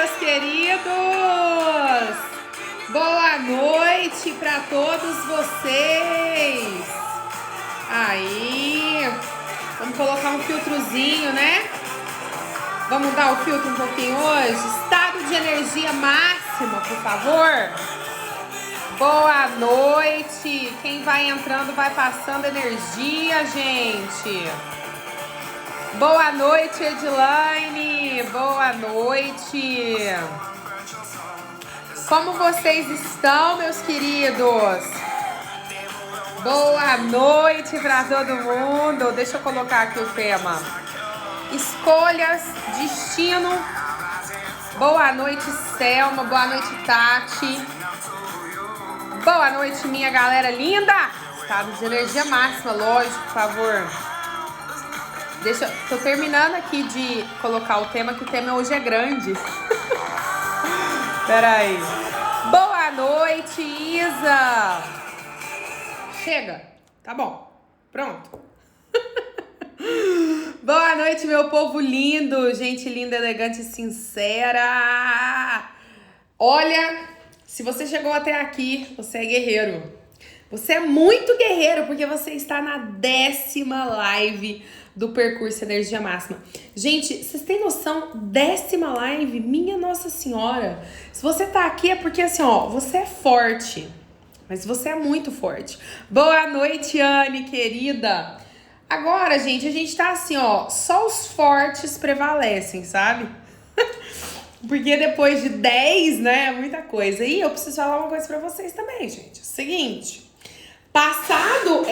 meus queridos! Boa noite para todos vocês! Aí, vamos colocar um filtrozinho, né? Vamos dar o filtro um pouquinho hoje? Estado de energia máximo, por favor! Boa noite! Quem vai entrando vai passando energia, gente! Boa noite, Edilane! Boa noite! Como vocês estão, meus queridos? Boa noite para todo mundo! Deixa eu colocar aqui o tema. Escolhas, destino. Boa noite, Selma. Boa noite, Tati. Boa noite, minha galera linda! Estado de energia máxima, lógico, por favor. Tô terminando aqui de colocar o tema, que o tema hoje é grande. Peraí. Boa noite, Isa. Chega. Tá bom. Pronto. Boa noite, meu povo lindo. Gente linda, elegante e sincera. Olha, se você chegou até aqui, você é guerreiro. Você é muito guerreiro, porque você está na 10ª live do Percurso Energia Máxima. Gente, vocês têm noção? 10ª live? Minha Nossa Senhora! Se você tá aqui é porque, assim, ó, você é forte. Mas você é muito forte. Boa noite, Anne, querida! Agora, gente, a gente tá assim, ó, só os fortes prevalecem, sabe? Porque depois de 10, né, é muita coisa. E eu preciso falar uma coisa pra vocês também, gente. É o seguinte, passado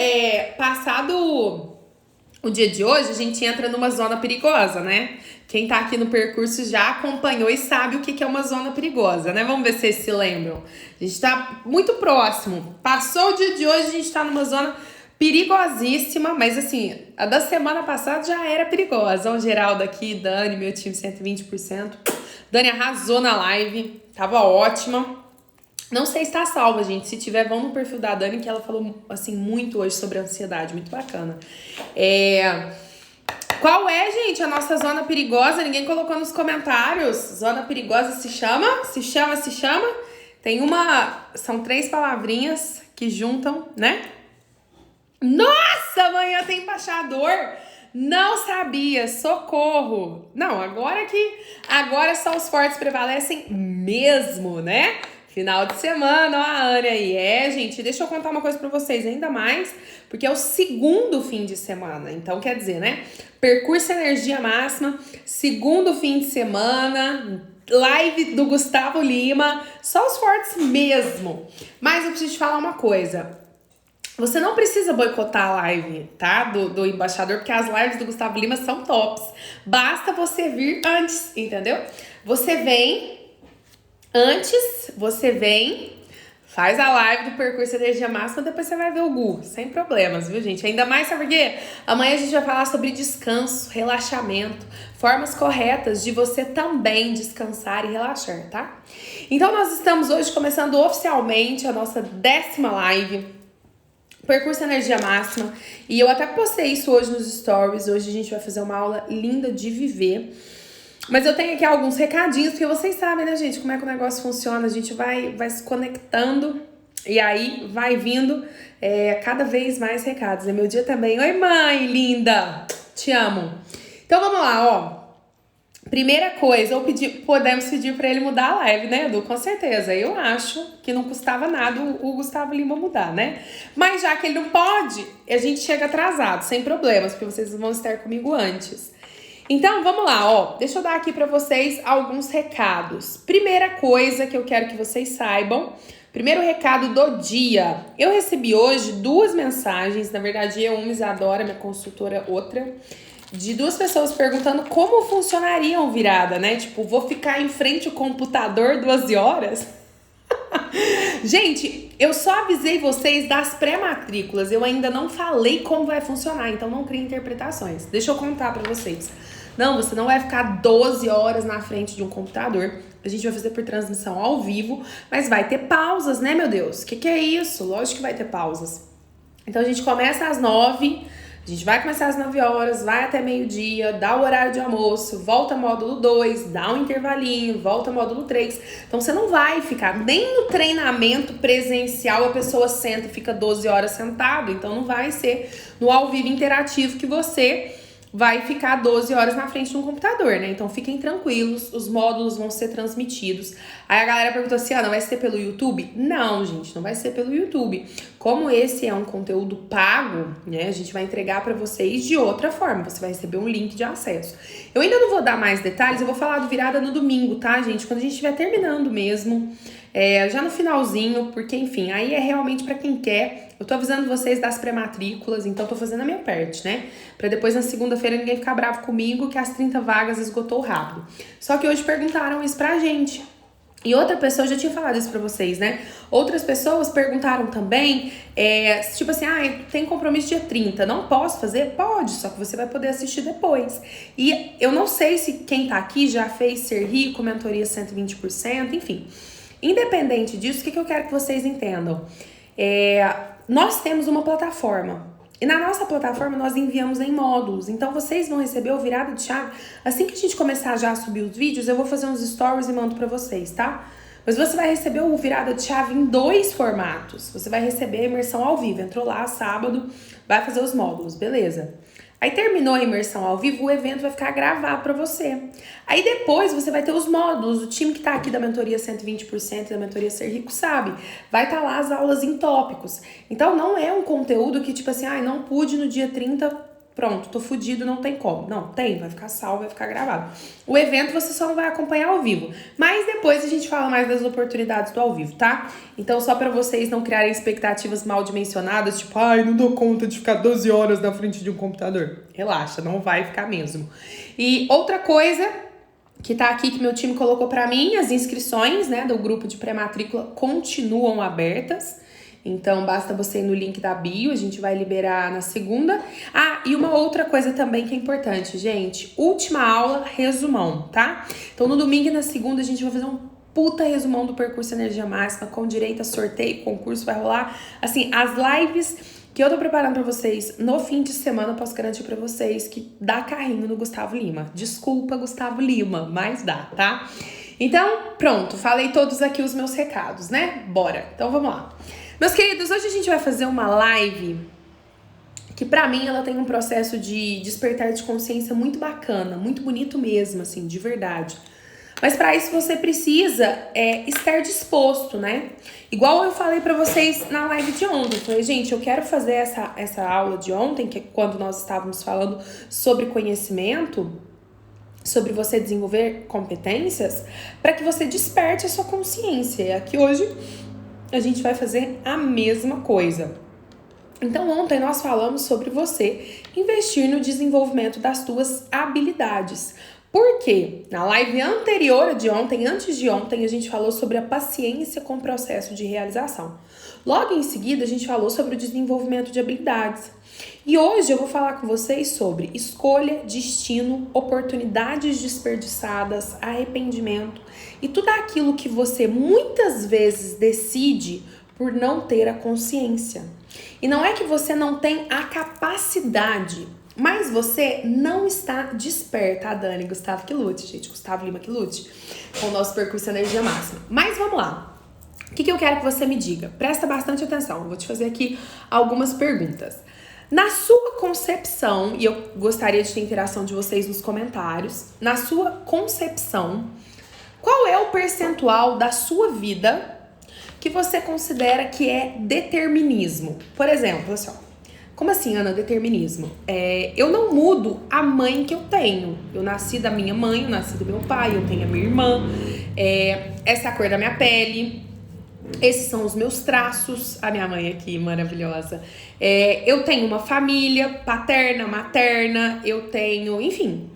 o dia de hoje, a gente entra numa zona perigosa, né? Quem tá aqui no percurso já acompanhou e sabe o que é uma zona perigosa, né? Vamos ver se vocês se lembram. A gente tá muito próximo. Passou o dia de hoje, a gente tá numa zona perigosíssima, mas assim, a da semana passada já era perigosa. O Geraldo aqui, Dani, meu time 120%. Dani arrasou na live, tava ótima. Não sei se tá salva, gente. Se tiver, vão no perfil da Dani, que ela falou, assim, muito hoje sobre ansiedade. Muito bacana. Qual é, gente, a nossa zona perigosa? Ninguém colocou nos comentários. Zona perigosa se chama? Se chama? Tem são 3 palavrinhas que juntam, né? Nossa, amanhã tem embaixador! Não sabia, socorro! Não, agora só os fortes prevalecem mesmo, né? Final de semana, ó a Ana aí. Gente, deixa eu contar uma coisa pra vocês, ainda mais, porque é o segundo fim de semana. Então, quer dizer, né? Percurso Energia Máxima, segundo fim de semana, live do Gustavo Lima, só os fortes mesmo. Mas eu preciso te falar uma coisa. Você não precisa boicotar a live, tá? Do embaixador, porque as lives do Gustavo Lima são tops. Basta você vir antes, entendeu? Você vem... Antes, você vem, faz a live do Percurso Energia Máxima, depois você vai ver o Gu, sem problemas, viu, gente? Ainda mais, sabe por quê? Amanhã a gente vai falar sobre descanso, relaxamento, formas corretas de você também descansar e relaxar, tá? Então, nós estamos hoje começando oficialmente a nossa 10ª live, Percurso Energia Máxima, e eu até postei isso hoje nos stories. Hoje a gente vai fazer uma aula linda de viver. Mas eu tenho aqui alguns recadinhos, porque vocês sabem, né, gente, como é que o negócio funciona. A gente vai se conectando e aí vai vindo cada vez mais recados. É meu dia também. Oi, mãe linda! Te amo. Então, vamos lá, ó. Primeira coisa, podemos pedir pra ele mudar a live, né, Edu? Com certeza. Eu acho que não custava nada o Gustavo Lima mudar, né? Mas já que ele não pode, a gente chega atrasado, sem problemas, porque vocês vão estar comigo antes. Então, vamos lá, ó. Deixa eu dar aqui pra vocês alguns recados. Primeira coisa que eu quero que vocês saibam, primeiro recado do dia. Eu recebi hoje 2 mensagens, na verdade uma Isadora, minha consultora, outra, de 2 pessoas perguntando como funcionaria uma virada, né? Tipo, vou ficar em frente ao computador 12 horas? Gente, eu só avisei vocês das pré-matrículas, eu ainda não falei como vai funcionar, então não crie interpretações. Deixa eu contar pra vocês. Não, você não vai ficar 12 horas na frente de um computador. A gente vai fazer por transmissão ao vivo, mas vai ter pausas, né, meu Deus? Que é isso? Lógico que vai ter pausas. Então a gente começa às 9, A gente vai começar às 9 horas, vai até meio-dia, dá o horário de almoço, volta módulo 2, dá um intervalinho, volta módulo 3. Então você não vai ficar, nem no treinamento presencial a pessoa senta e fica 12 horas sentado. Então não vai ser no ao vivo interativo que você vai ficar 12 horas na frente de um computador, né? Então fiquem tranquilos, os módulos vão ser transmitidos. Aí a galera perguntou assim, vai ser pelo YouTube? Não, gente, não vai ser pelo YouTube. Como esse é um conteúdo pago, né? A gente vai entregar pra vocês de outra forma. Você vai receber um link de acesso. Eu ainda não vou dar mais detalhes, eu vou falar do Virada no domingo, tá, gente? Quando a gente estiver terminando mesmo, já no finalzinho, porque, enfim, aí é realmente pra quem quer. Eu tô avisando vocês das pré-matrículas, então tô fazendo a minha parte, né? Pra depois na segunda-feira ninguém ficar bravo comigo que as 30 vagas esgotou rápido. Só que hoje perguntaram isso pra gente. E outra pessoa, eu já tinha falado isso pra vocês, né? Outras pessoas perguntaram também, tipo assim, tem compromisso dia 30, não posso fazer? Pode, só que você vai poder assistir depois. E eu não sei se quem tá aqui já fez Ser Rico, mentoria 120%, enfim. Independente disso, o que eu quero que vocês entendam? Nós temos uma plataforma. E na nossa plataforma nós enviamos em módulos. Então vocês vão receber o virada de chave. Assim que a gente começar já a subir os vídeos, eu vou fazer uns stories e mando pra vocês, tá? Mas você vai receber o virada de chave em 2 formatos. Você vai receber a imersão ao vivo. Entrou lá sábado, vai fazer os módulos, beleza? Aí terminou a imersão ao vivo, o evento vai ficar gravado pra você. Aí depois você vai ter os módulos, o time que tá aqui da mentoria 120% e da mentoria Ser Rico sabe. Vai estar lá as aulas em tópicos. Então não é um conteúdo que tipo assim, não pude no dia 30, pronto, tô fudido, não tem como. Não, tem, vai ficar salvo, vai ficar gravado. O evento você só não vai acompanhar ao vivo. Mas depois a gente fala mais das oportunidades do ao vivo, tá? Então só pra vocês não criarem expectativas mal dimensionadas, tipo, não dou conta de ficar 12 horas na frente de um computador. Relaxa, não vai ficar mesmo. E outra coisa que tá aqui que meu time colocou pra mim, as inscrições, né, do grupo de pré-matrícula continuam abertas. Então, basta você ir no link da bio, a gente vai liberar na segunda. E uma outra coisa também que é importante, gente. Última aula, resumão, tá? Então, no domingo e na segunda, a gente vai fazer um puta resumão do percurso Energia Máxima, com direito a sorteio, concurso, vai rolar. Assim, as lives que eu tô preparando pra vocês no fim de semana, eu posso garantir pra vocês que dá carrinho no Gustavo Lima. Desculpa, Gustavo Lima, mas dá, tá? Então, pronto, falei todos aqui os meus recados, né? Bora, então vamos lá. Meus queridos, hoje a gente vai fazer uma live que pra mim ela tem um processo de despertar de consciência muito bacana, muito bonito mesmo, assim, de verdade. Mas pra isso você precisa estar disposto, né? Igual eu falei pra vocês na live de ontem. Eu falei, gente, eu quero fazer essa aula de ontem, que é quando nós estávamos falando sobre conhecimento, sobre você desenvolver competências, para que você desperte a sua consciência. E aqui hoje a gente vai fazer a mesma coisa. Então ontem nós falamos sobre você investir no desenvolvimento das suas habilidades. Por quê? Na live anterior de ontem, antes de ontem, a gente falou sobre a paciência com o processo de realização. Logo em seguida, a gente falou sobre o desenvolvimento de habilidades. E hoje eu vou falar com vocês sobre escolha, destino, oportunidades desperdiçadas, arrependimento e tudo aquilo que você muitas vezes decide por não ter a consciência. E não é que você não tem a capacidade, mas você não está desperta. A Dani, Gustavo que lute, gente. Gustavo Lima que lute com o nosso percurso Energia Máxima. Mas vamos lá. O que eu quero que você me diga? Presta bastante atenção. Eu vou te fazer aqui algumas perguntas. Na sua concepção, e eu gostaria de ter interação de vocês nos comentários, na sua concepção, qual é o percentual da sua vida que você considera que é determinismo? Por exemplo, assim, como assim, Ana, determinismo? Eu não mudo a mãe que eu tenho. Eu nasci da minha mãe, eu nasci do meu pai, eu tenho a minha irmã. Essa é a cor da minha pele. Esses são os meus traços. A minha mãe aqui, maravilhosa. Eu tenho uma família paterna, materna. Eu tenho, enfim,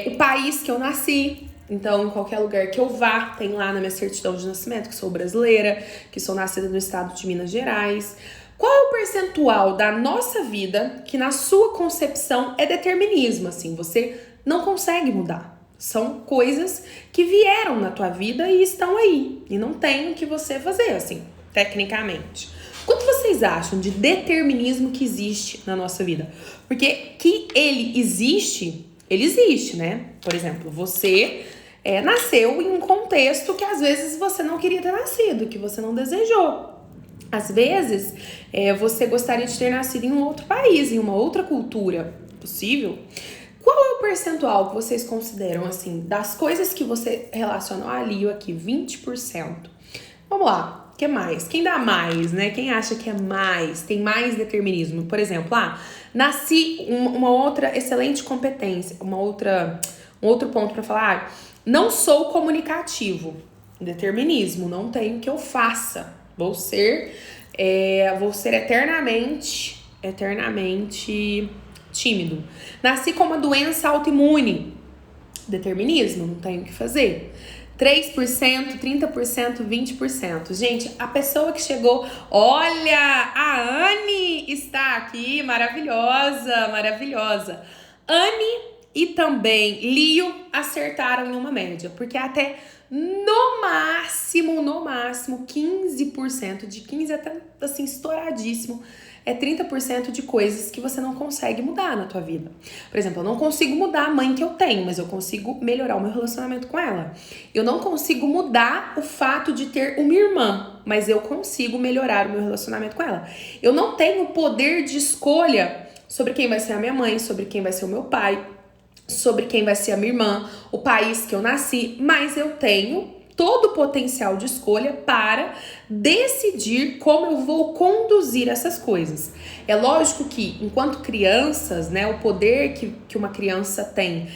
o país que eu nasci. Então, em qualquer lugar que eu vá, tem lá na minha certidão de nascimento que sou brasileira, que sou nascida no estado de Minas Gerais. Qual é o percentual da nossa vida que na sua concepção é determinismo? Assim, você não consegue mudar. São coisas que vieram na tua vida e estão aí. E não tem o que você fazer, assim, tecnicamente. Quanto vocês acham de determinismo que existe na nossa vida? Porque que ele existe, né? Por exemplo, você nasceu em um contexto que às vezes você não queria ter nascido, que você não desejou. Às vezes, você gostaria de ter nascido em um outro país, em uma outra cultura possível. Qual é o percentual que vocês consideram, assim, das coisas que você relacionou ali ou aqui? 20%. Vamos lá, o que mais? Quem dá mais, né? Quem acha que é mais, tem mais determinismo? Por exemplo, nasci uma outra excelente competência, um outro ponto para falar, não sou comunicativo. Determinismo, não tem o que eu faça. Vou ser eternamente tímido. Nasci com uma doença autoimune. Determinismo, não tenho o que fazer. 3%, 30%, 20%. Gente, a pessoa que chegou... Olha, a Anne está aqui, maravilhosa, maravilhosa. Anne e também Lio acertaram em uma média, porque até no máximo, 15%, de 15% até assim, estouradíssimo, 30% de coisas que você não consegue mudar na tua vida. Por exemplo, eu não consigo mudar a mãe que eu tenho, mas eu consigo melhorar o meu relacionamento com ela. Eu não consigo mudar o fato de ter uma irmã, mas eu consigo melhorar o meu relacionamento com ela. Eu não tenho poder de escolha sobre quem vai ser a minha mãe, sobre quem vai ser o meu pai, sobre quem vai ser a minha irmã, o país que eu nasci, mas eu tenho todo o potencial de escolha para decidir como eu vou conduzir essas coisas. É lógico que, enquanto crianças, né, o poder que uma criança tem,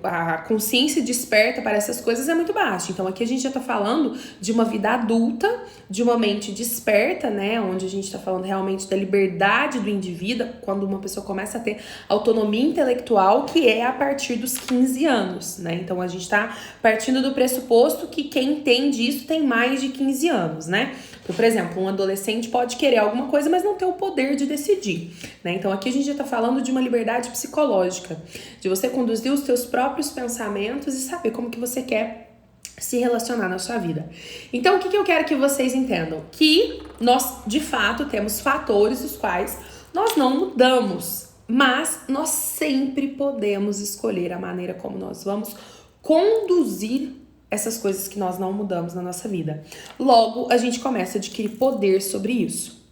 a consciência desperta para essas coisas é muito baixo. Então aqui a gente já está falando de uma vida adulta, de uma mente desperta, né, onde a gente está falando realmente da liberdade do indivíduo, quando uma pessoa começa a ter autonomia intelectual, que é a partir dos 15 anos, né? Então a gente está partindo do pressuposto que quem entende isso tem mais de 15 anos, né? Por exemplo, um adolescente pode querer alguma coisa, mas não ter o poder de decidir, né? Então aqui a gente já tá falando de uma liberdade psicológica, de você conduzir os seus próprios pensamentos e saber como que você quer se relacionar na sua vida. Então o que eu quero que vocês entendam? Que nós, de fato, temos fatores os quais nós não mudamos, mas nós sempre podemos escolher a maneira como nós vamos conduzir essas coisas que nós não mudamos na nossa vida. Logo, a gente começa a adquirir poder sobre isso.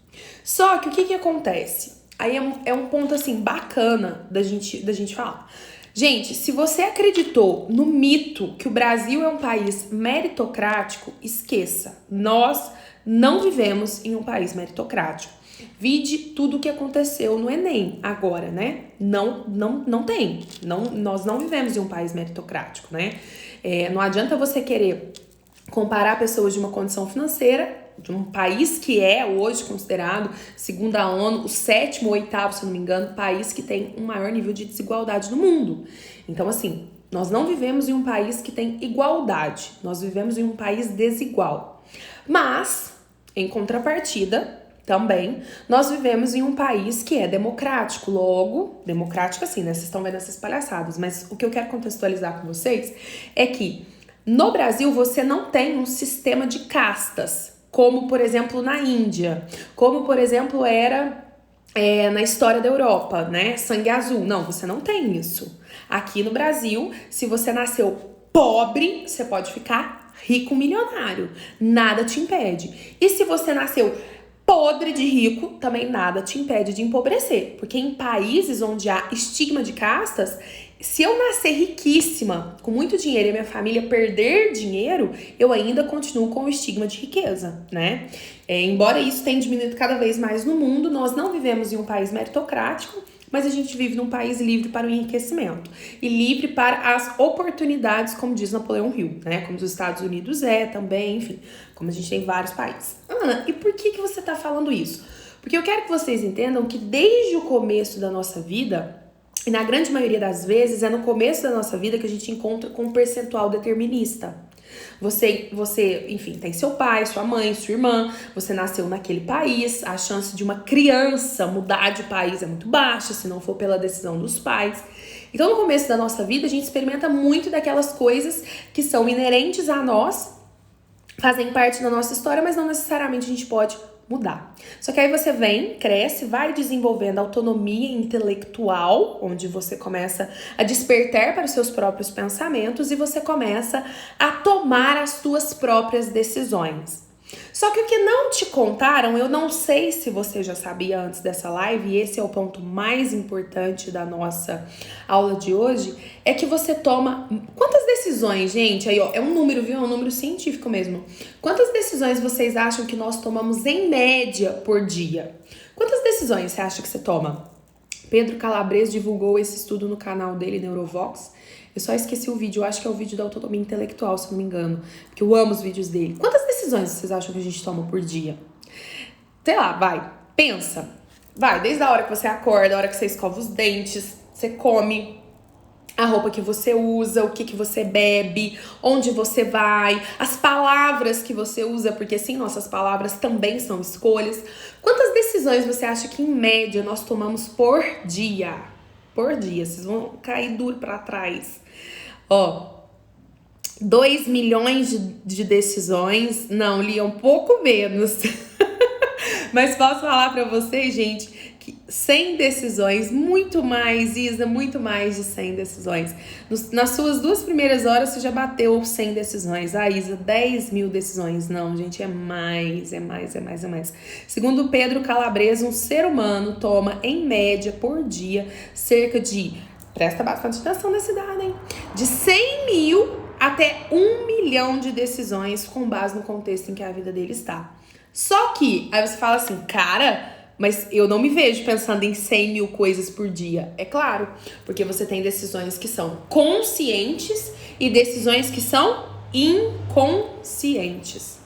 Só que o que acontece? Aí é um ponto, assim, bacana da gente falar. Gente, se você acreditou no mito que o Brasil é um país meritocrático, esqueça. Nós não vivemos em um país meritocrático. Vide tudo o que aconteceu no Enem agora, né? Não tem. Nós não vivemos em um país meritocrático, né? Não adianta você querer comparar pessoas de uma condição financeira, de um país que é hoje considerado, segundo a ONU, o 7º ou 8º, se eu não me engano, país que tem um maior nível de desigualdade no mundo. Então, assim, nós não vivemos em um país que tem igualdade, nós vivemos em um país desigual. Mas, em contrapartida, também, nós vivemos em um país que é democrático, logo, democrático assim, né? Vocês estão vendo essas palhaçadas, mas o que eu quero contextualizar com vocês é que no Brasil você não tem um sistema de castas, como, por exemplo, na Índia, como, por exemplo, era na história da Europa, né? Sangue azul. Não, você não tem isso. Aqui no Brasil, se você nasceu pobre, você pode ficar rico, milionário. Nada te impede. E se você nasceu podre de rico, também nada te impede de empobrecer. Porque em países onde há estigma de castas, se eu nascer riquíssima, com muito dinheiro e minha família perder dinheiro, eu ainda continuo com o estigma de riqueza, né? Embora isso tenha diminuído cada vez mais no mundo, nós não vivemos em um país meritocrático, mas a gente vive num país livre para o enriquecimento e livre para as oportunidades, como diz Napoleão Hill, né? Como os Estados Unidos também, enfim, como a gente tem vários países. Ana, e por que você está falando isso? Porque eu quero que vocês entendam que desde o começo da nossa vida, e na grande maioria das vezes, é no começo da nossa vida que a gente encontra com um percentual determinista. Você, enfim, tem seu pai, sua mãe, sua irmã, você nasceu naquele país, a chance de uma criança mudar de país é muito baixa, se não for pela decisão dos pais. Então, no começo da nossa vida, a gente experimenta muito daquelas coisas que são inerentes a nós, fazem parte da nossa história, mas não necessariamente a gente pode mudar. Só que aí você vem, cresce, vai desenvolvendo autonomia intelectual, onde você começa a despertar para os seus próprios pensamentos e você começa a tomar as suas próprias decisões. Só que o que não te contaram, eu não sei se você já sabia antes dessa live, e esse é o ponto mais importante da nossa aula de hoje, é que você toma... Quantas decisões, gente? Aí, ó, é um número, viu? É um número científico mesmo. Quantas decisões vocês acham que nós tomamos em média por dia? Quantas decisões você acha que você toma? Pedro Calabres divulgou esse estudo no canal dele, Neurovox. Eu só esqueci o vídeo, eu acho que é o vídeo da autonomia intelectual, se não me engano. Porque eu amo os vídeos dele. Quantas decisões vocês acham que a gente toma por dia? Sei lá, vai, pensa. Vai, desde a hora que você acorda, a hora que você escova os dentes, você come, a roupa que você usa, o que você bebe, onde você vai, as palavras que você usa, porque sim, nossas palavras também são escolhas. Quantas decisões você acha que, em média, nós tomamos por dia? Por dia, vocês vão cair duro pra trás. Ó, 2 milhões de decisões. Não, li um pouco menos. Mas posso falar pra vocês, gente, que 100 decisões, muito mais, Isa, muito mais de 100 decisões. Nas suas 2 primeiras horas, você já bateu 100 decisões. Ah, Isa, 10 mil decisões. Não, gente, é mais. Segundo Pedro Calabres, um ser humano toma, em média, por dia, cerca de... Presta bastante atenção nesse dado, hein? De 100 mil até 1 milhão de decisões com base no contexto em que a vida dele está. Só que, aí você fala assim, cara, mas eu não me vejo pensando em 100 mil coisas por dia. É claro, porque você tem decisões que são conscientes e decisões que são inconscientes.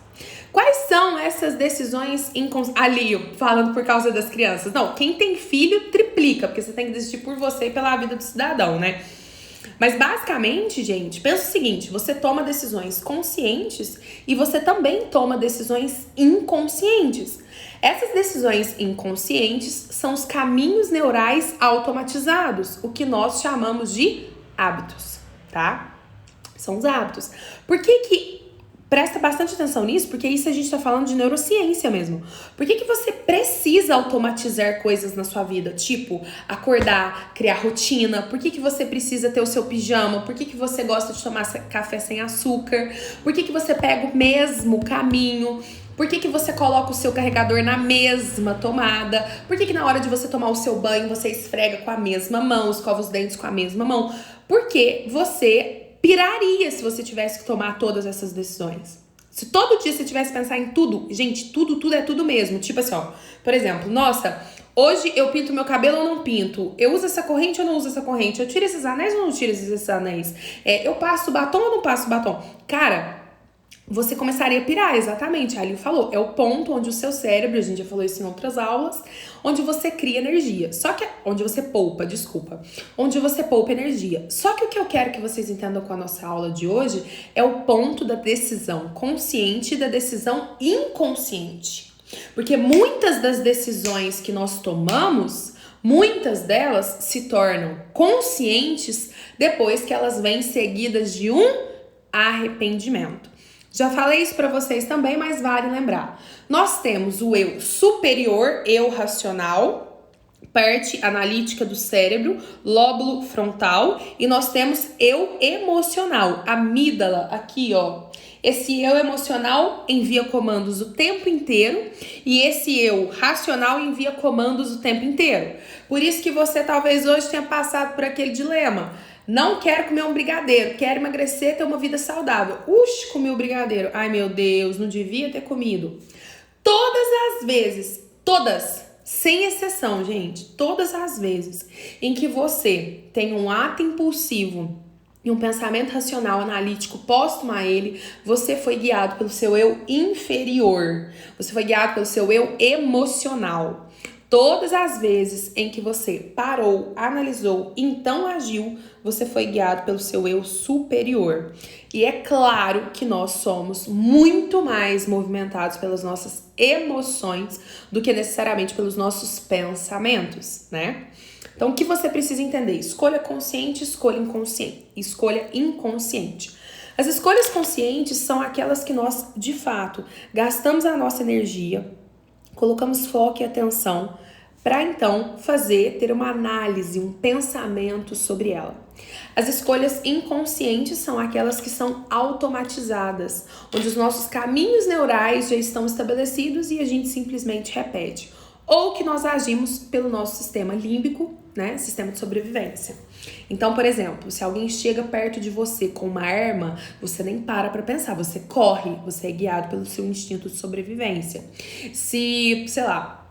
Quais são essas decisões inconscientes? Ali, falando por causa das crianças. Não, quem tem filho triplica, porque você tem que decidir por você e pela vida do cidadão, né? Mas basicamente, gente, pensa o seguinte, você toma decisões conscientes e você também toma decisões inconscientes. Essas decisões inconscientes são os caminhos neurais automatizados, o que nós chamamos de hábitos, tá? São os hábitos. Por que presta bastante atenção nisso? Porque isso a gente tá falando de neurociência mesmo. Por que você precisa automatizar coisas na sua vida? Tipo, acordar, criar rotina. Por que você precisa ter o seu pijama? Por que você gosta de tomar café sem açúcar? Por que você pega o mesmo caminho? Por que você coloca o seu carregador na mesma tomada? Por que na hora de você tomar o seu banho, você esfrega com a mesma mão, escova os dentes com a mesma mão? Porque você piraria se você tivesse que tomar todas essas decisões. Se todo dia você tivesse que pensar em tudo, gente, tudo é tudo mesmo. Tipo assim, ó, por exemplo, nossa, hoje eu pinto meu cabelo ou não pinto? Eu uso essa corrente ou não uso essa corrente? Eu tiro esses anéis ou não tiro esses anéis? Eu passo batom ou não passo batom? Cara, você começaria a pirar, exatamente. A Ali falou, é o ponto onde o seu cérebro, a gente já falou isso em outras aulas, onde você cria energia. Só que, onde você poupa energia. Só que o que eu quero que vocês entendam com a nossa aula de hoje é o ponto da decisão consciente e da decisão inconsciente. Porque muitas das decisões que nós tomamos, muitas delas se tornam conscientes depois que elas vêm seguidas de um arrependimento. Já falei isso para vocês também, mas vale lembrar. Nós temos o eu superior, eu racional, parte analítica do cérebro, lóbulo frontal, e nós temos eu emocional, amígdala, aqui, ó. Esse eu emocional envia comandos o tempo inteiro e esse eu racional envia comandos o tempo inteiro. Por isso que você talvez hoje tenha passado por aquele dilema. Não quero comer um brigadeiro, quero emagrecer, ter uma vida saudável. Comi o brigadeiro. Ai, meu Deus, não devia ter comido. Todas as vezes, todas, sem exceção, gente, todas as vezes em que você tem um ato impulsivo e um pensamento racional analítico póstumo a ele, você foi guiado pelo seu eu inferior. Você foi guiado pelo seu eu emocional. Todas as vezes em que você parou, analisou, então agiu, você foi guiado pelo seu eu superior. E é claro que nós somos muito mais movimentados pelas nossas emoções do que necessariamente pelos nossos pensamentos, né? Então, o que você precisa entender? Escolha consciente, escolha inconsciente. As escolhas conscientes são aquelas que nós, de fato, gastamos a nossa energia colocamos foco e atenção para então ter uma análise, um pensamento sobre ela. As escolhas inconscientes são aquelas que são automatizadas, onde os nossos caminhos neurais já estão estabelecidos e a gente simplesmente repete. Ou que nós agimos pelo nosso sistema límbico, né? Sistema de sobrevivência. Então, por exemplo, se alguém chega perto de você com uma arma, você nem para pensar, você corre, você é guiado pelo seu instinto de sobrevivência. Se, sei lá,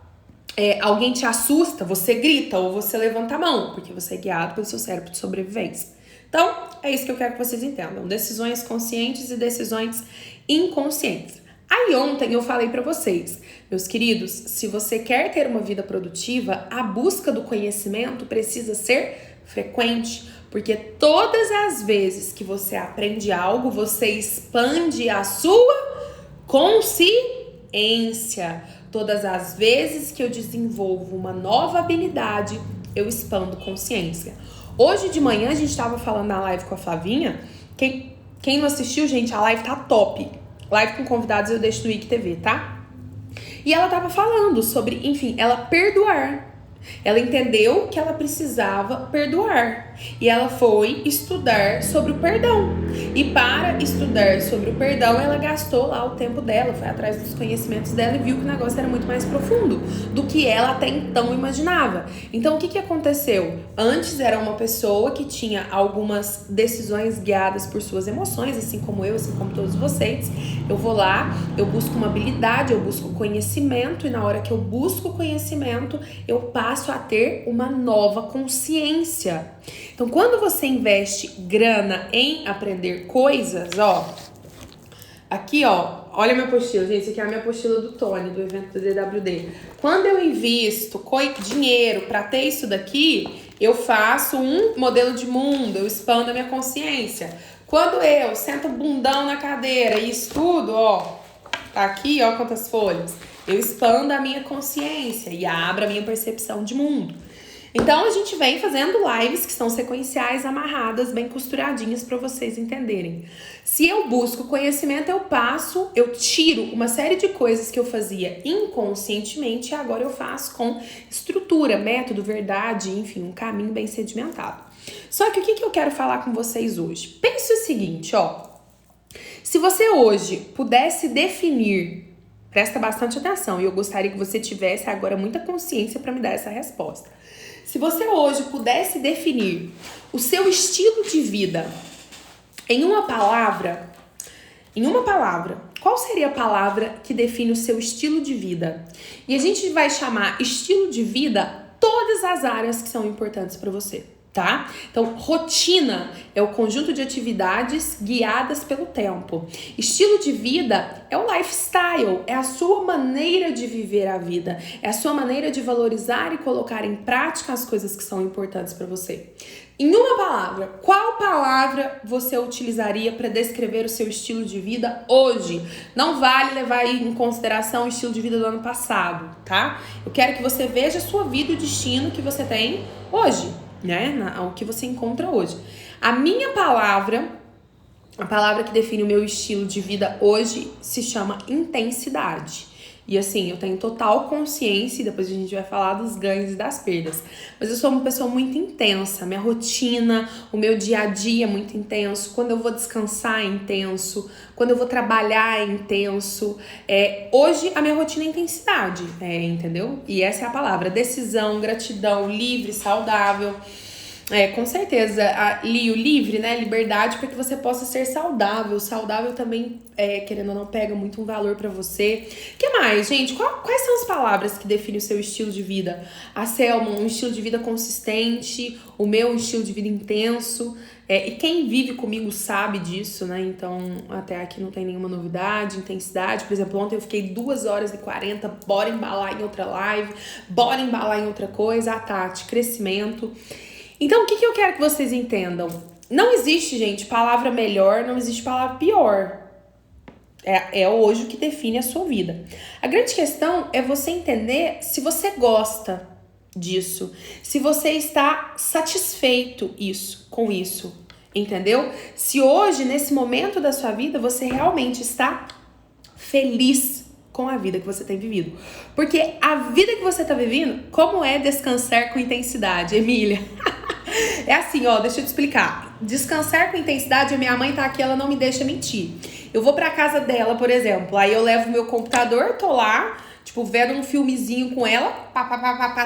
alguém te assusta, você grita ou você levanta a mão, porque você é guiado pelo seu cérebro de sobrevivência. Então, é isso que eu quero que vocês entendam. Decisões conscientes e decisões inconscientes. Aí ontem eu falei pra vocês, meus queridos, se você quer ter uma vida produtiva, a busca do conhecimento precisa ser frequente, porque todas as vezes que você aprende algo, você expande a sua consciência. Todas as vezes que eu desenvolvo uma nova habilidade, eu expando consciência. Hoje de manhã a gente estava falando na live com a Flavinha. Quem não assistiu, gente, a live tá top. Live com convidados eu deixo no IGTV, tá? E ela tava falando sobre, enfim, ela perdoar. Ela entendeu que ela precisava perdoar. E ela foi estudar sobre o perdão. E para estudar sobre o perdão, ela gastou lá o tempo dela, foi atrás dos conhecimentos dela e viu que o negócio era muito mais profundo do que ela até então imaginava. Então, o que aconteceu? Antes era uma pessoa que tinha algumas decisões guiadas por suas emoções, assim como eu, assim como todos vocês. Eu vou lá, eu busco uma habilidade, eu busco conhecimento, e na hora que eu busco conhecimento, eu passo a ter uma nova consciência. Então, quando você investe grana em aprender coisas, aqui, olha minha apostila, gente, isso aqui é a minha apostila do Tony, do evento do DWD. Quando eu invisto dinheiro para ter isso daqui, eu faço um modelo de mundo, eu expando a minha consciência. Quando eu sento bundão na cadeira e estudo, tá aqui, quantas folhas, eu expando a minha consciência e abro a minha percepção de mundo. Então, a gente vem fazendo lives que são sequenciais, amarradas, bem costuradinhas para vocês entenderem. Se eu busco conhecimento, eu tiro uma série de coisas que eu fazia inconscientemente e agora eu faço com estrutura, método, verdade, enfim, um caminho bem sedimentado. Só que o que eu quero falar com vocês hoje? Pense o seguinte, se você hoje pudesse definir, presta bastante atenção, e eu gostaria que você tivesse agora muita consciência para me dar essa resposta. Se você hoje pudesse definir o seu estilo de vida em uma palavra, qual seria a palavra que define o seu estilo de vida? E a gente vai chamar estilo de vida todas as áreas que são importantes para você, tá? Então, rotina é o conjunto de atividades guiadas pelo tempo. Estilo de vida é o lifestyle, é a sua maneira de viver a vida, é a sua maneira de valorizar e colocar em prática as coisas que são importantes para você. Em uma palavra, qual palavra você utilizaria para descrever o seu estilo de vida hoje? Não vale levar em consideração o estilo de vida do ano passado, tá? Eu quero que você veja a sua vida e o destino que você tem hoje, né? O que você encontra hoje. A minha palavra, a palavra que define o meu estilo de vida hoje se chama intensidade. E assim, eu tenho total consciência, e depois a gente vai falar dos ganhos e das perdas. Mas eu sou uma pessoa muito intensa, minha rotina, o meu dia a dia é muito intenso. Quando eu vou descansar é intenso, quando eu vou trabalhar é intenso. Hoje a minha rotina é intensidade, entendeu? E essa é a palavra, decisão, gratidão, livre, saudável. Com certeza, o livre, né, liberdade para que você possa ser saudável. Saudável também, querendo ou não, pega muito um valor para você. O que mais, gente? Quais são as palavras que definem o seu estilo de vida? A Selma, um estilo de vida consistente, o meu, um estilo de vida intenso. E quem vive comigo sabe disso, né? Então, até aqui não tem nenhuma novidade. Intensidade, por exemplo, ontem eu fiquei 2h40, bora embalar em outra live, bora embalar em outra coisa. A Tati, crescimento. Então, o que eu quero que vocês entendam? Não existe, gente, palavra melhor, não existe palavra pior. É hoje o que define a sua vida. A grande questão é você entender se você gosta disso, se você está satisfeito com isso, entendeu? Se hoje, nesse momento da sua vida, você realmente está feliz com a vida que você tem vivido. Porque a vida que você tá vivendo, como é descansar com intensidade, Emília? É assim, ó, deixa eu te explicar. Descansar com intensidade, a minha mãe tá aqui, ela não me deixa mentir. Eu vou pra casa dela, por exemplo, aí eu levo meu computador, tô lá, tipo, vendo um filmezinho com ela,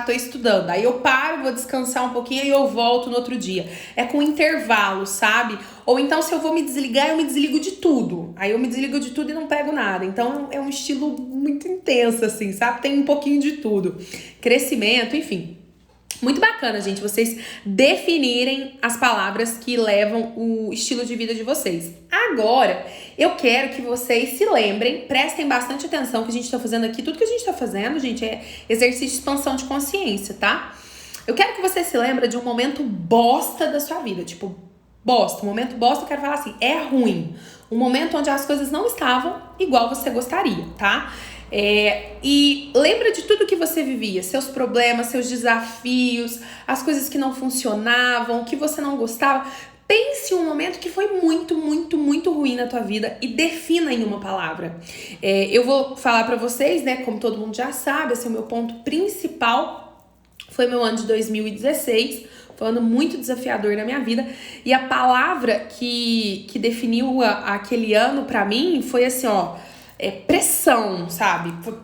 tô estudando. Aí eu paro, vou descansar um pouquinho e eu volto no outro dia. É com intervalo, sabe? Ou então, se eu vou me desligar, eu me desligo de tudo. Aí eu me desligo de tudo e não pego nada. Então, é um estilo muito intenso, assim, sabe? Tem um pouquinho de tudo. Crescimento, enfim. Muito bacana, gente, vocês definirem as palavras que levam o estilo de vida de vocês. Agora, eu quero que vocês se lembrem, prestem bastante atenção que a gente tá fazendo aqui. Tudo que a gente tá fazendo, gente, é exercício de expansão de consciência, tá? Eu quero que você se lembre de um momento bosta da sua vida, tipo, bosta. Um momento bosta, eu quero falar assim, é ruim. Um momento onde as coisas não estavam igual você gostaria, tá? E lembra de tudo que você vivia, seus problemas, seus desafios, as coisas que não funcionavam, que você não gostava. Pense um momento que foi muito, muito, muito ruim na tua vida e defina em uma palavra. Eu vou falar pra vocês, né, como todo mundo já sabe, esse é o meu ponto principal, foi meu ano de 2016, foi um ano muito desafiador na minha vida, e a palavra que definiu aquele ano pra mim foi assim, ó, pressão, sabe? Foi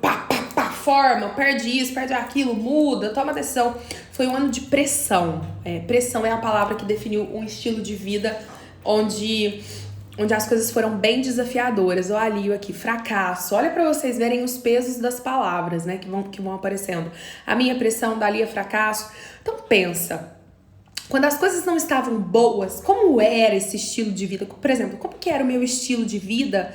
forma, perde isso, perde aquilo, muda, toma decisão. Foi um ano de pressão. Pressão é a palavra que definiu um estilo de vida onde as coisas foram bem desafiadoras. Eu alio aqui, fracasso. Olha pra vocês verem os pesos das palavras, né, que vão aparecendo. A minha pressão, dali é fracasso. Então pensa, quando as coisas não estavam boas, como era esse estilo de vida? Por exemplo, como que era o meu estilo de vida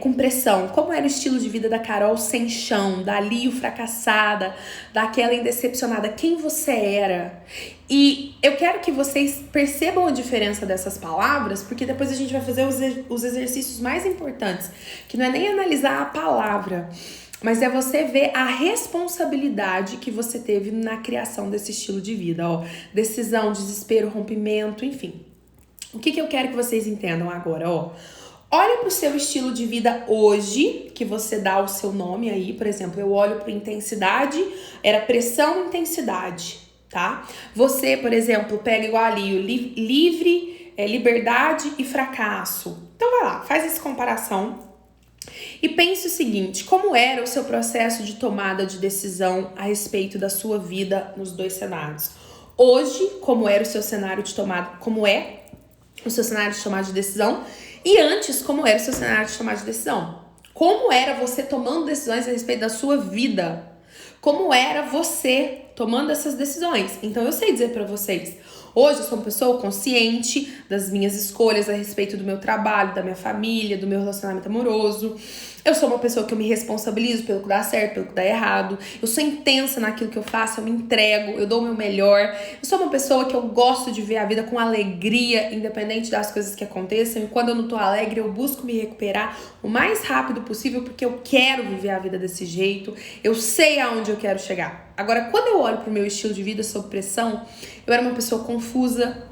com pressão? Como era o estilo de vida da Carol sem chão, da Lio fracassada, daquela indecepcionada? Quem você era? E eu quero que vocês percebam a diferença dessas palavras, porque depois a gente vai fazer os exercícios mais importantes, que não é nem analisar a palavra, mas é você ver a responsabilidade que você teve na criação desse estilo de vida, ó. Decisão, desespero, rompimento, enfim. O que eu quero que vocês entendam agora, ó? Olha pro seu estilo de vida hoje, que você dá o seu nome aí, por exemplo, eu olho para intensidade, era pressão e intensidade, tá? Você, por exemplo, pega igual ali, livre, liberdade e fracasso. Então vai lá, faz essa comparação e pense o seguinte, como era o seu processo de tomada de decisão a respeito da sua vida nos dois cenários? Hoje, como era o seu cenário de tomada, como é o seu cenário de tomada de decisão? E antes, como era o seu cenário de tomada de decisão? Como era você tomando decisões a respeito da sua vida? Como era você tomando essas decisões? Então, eu sei dizer pra vocês, hoje eu sou uma pessoa consciente das minhas escolhas a respeito do meu trabalho, da minha família, do meu relacionamento amoroso. Eu sou uma pessoa que eu me responsabilizo pelo que dá certo, pelo que dá errado. Eu sou intensa naquilo que eu faço, eu me entrego, eu dou o meu melhor. Eu sou uma pessoa que eu gosto de ver a vida com alegria, independente das coisas que aconteçam. E quando eu não tô alegre, eu busco me recuperar o mais rápido possível, porque eu quero viver a vida desse jeito. Eu sei aonde eu quero chegar. Agora, quando eu olho pro meu estilo de vida sob pressão, eu era uma pessoa confusa.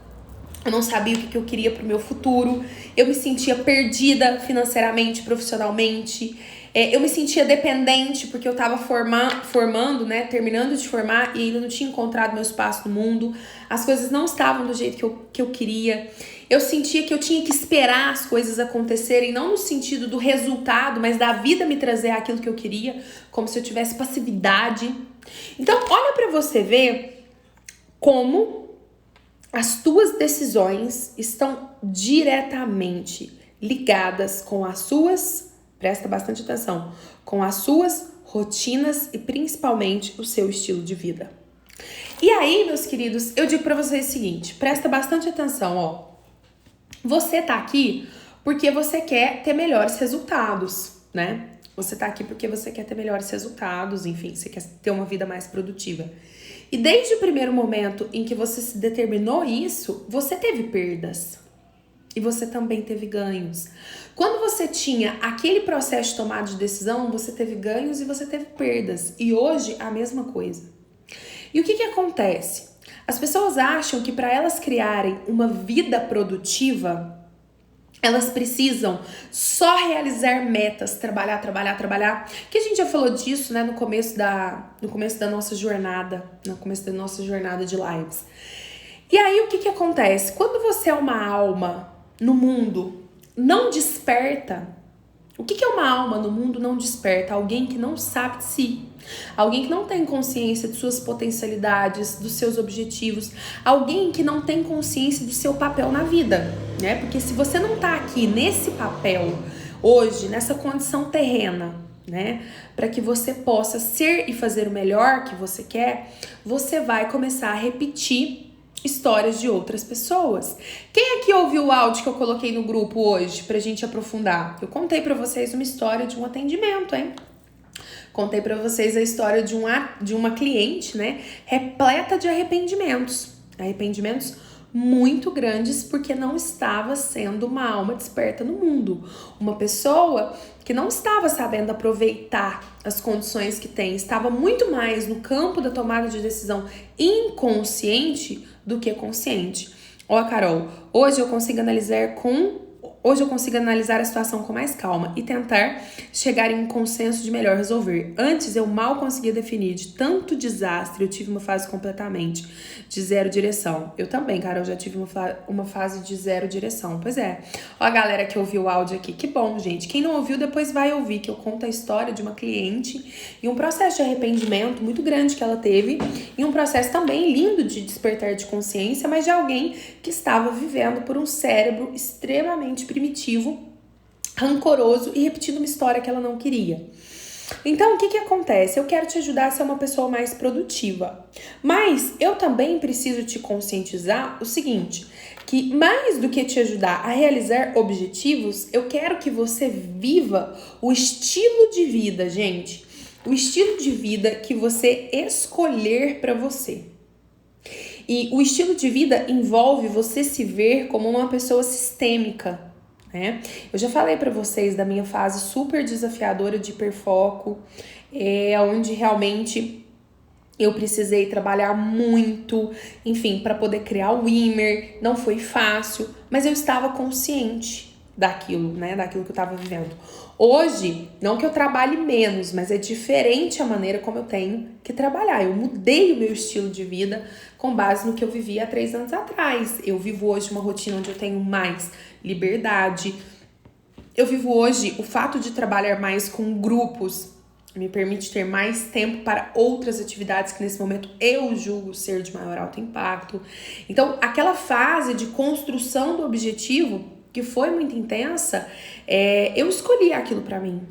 Eu não sabia o que eu queria pro meu futuro. Eu me sentia perdida financeiramente, profissionalmente. Eu me sentia dependente porque eu tava formando, né? Terminando de formar e ainda não tinha encontrado meu espaço no mundo. As coisas não estavam do jeito que eu queria. Eu sentia que eu tinha que esperar as coisas acontecerem, não no sentido do resultado, mas da vida me trazer aquilo que eu queria, como se eu tivesse passividade. Então, olha pra você ver como as tuas decisões estão diretamente ligadas com as suas, presta bastante atenção, com as suas rotinas e principalmente o seu estilo de vida. E aí, meus queridos, eu digo pra vocês o seguinte, presta bastante atenção, ó. Você tá aqui porque você quer ter melhores resultados, né? Você tá aqui porque você quer ter melhores resultados, enfim, você quer ter uma vida mais produtiva. E desde o primeiro momento em que você se determinou isso, você teve perdas. E você também teve ganhos. Quando você tinha aquele processo de tomada de decisão, você teve ganhos e você teve perdas. E hoje, a mesma coisa. E o que acontece? As pessoas acham que para elas criarem uma vida produtiva, Elas precisam só realizar metas, trabalhar. Que a gente já falou disso, né, no começo da nossa jornada, de lives. E aí, o que acontece? Quando você é uma alma no mundo, não desperta. O que é uma alma no mundo não desperta? Alguém que não sabe de si. Alguém que não tem consciência de suas potencialidades, dos seus objetivos. Alguém que não tem consciência do seu papel na vida, né? Porque se você não tá aqui nesse papel hoje, nessa condição terrena, né, para que você possa ser e fazer o melhor que você quer, você vai começar a repetir histórias de outras pessoas. Quem aqui ouviu o áudio que eu coloquei no grupo hoje pra gente aprofundar? Eu contei pra vocês uma história de um atendimento, hein? Contei pra vocês a história de uma cliente, né, repleta de arrependimentos muito grandes porque não estava sendo uma alma desperta no mundo. Uma pessoa que não estava sabendo aproveitar as condições que tem, estava muito mais no campo da tomada de decisão inconsciente do que consciente. Ó, Carol, hoje eu consigo analisar a situação com mais calma e tentar chegar em um consenso de melhor resolver. Antes eu mal conseguia definir, de tanto desastre, eu tive uma fase completamente de zero direção. Eu também, cara, eu já tive uma fase de zero direção. Pois é. Ó a galera que ouviu o áudio aqui, que bom, gente. Quem não ouviu, depois vai ouvir, que eu conto a história de uma cliente e um processo de arrependimento muito grande que ela teve e um processo também lindo de despertar de consciência, mas de alguém que estava vivendo por um cérebro extremamente primitivo, rancoroso e repetindo uma história que ela não queria. Então, o que acontece? Eu quero te ajudar a ser uma pessoa mais produtiva. Mas eu também preciso te conscientizar o seguinte, que mais do que te ajudar a realizar objetivos, eu quero que você viva o estilo de vida, gente. O estilo de vida que você escolher para você. E o estilo de vida envolve você se ver como uma pessoa sistêmica, né? Eu já falei pra vocês da minha fase super desafiadora de hiperfoco, onde realmente eu precisei trabalhar muito, enfim, para poder criar o Wimmer. Não foi fácil, mas eu estava consciente daquilo, né? Daquilo que eu estava vivendo. Hoje, não que eu trabalhe menos, mas é diferente a maneira como eu tenho que trabalhar. Eu mudei o meu estilo de vida com base no que eu vivia há 3 anos atrás. Eu vivo hoje uma rotina onde eu tenho mais liberdade. Eu vivo hoje o fato de trabalhar mais com grupos me permite ter mais tempo para outras atividades que nesse momento eu julgo ser de maior alto impacto. Então, aquela fase de construção do objetivo, que foi muito intensa, eu escolhi aquilo pra mim.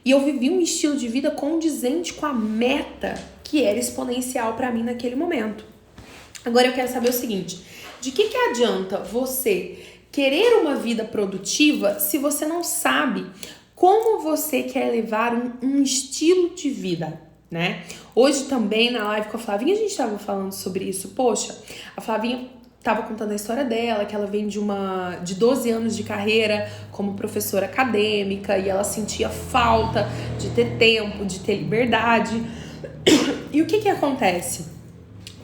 E eu vivi um estilo de vida condizente com a meta que era exponencial pra mim naquele momento. Agora eu quero saber o seguinte, de que adianta você querer uma vida produtiva se você não sabe como você quer levar um estilo de vida, né? Hoje também na live com a Flavinha a gente estava falando sobre isso. Poxa, a Flavinha estava contando a história dela, que ela vem de 12 anos de carreira como professora acadêmica e ela sentia falta de ter tempo, de ter liberdade. E o que acontece?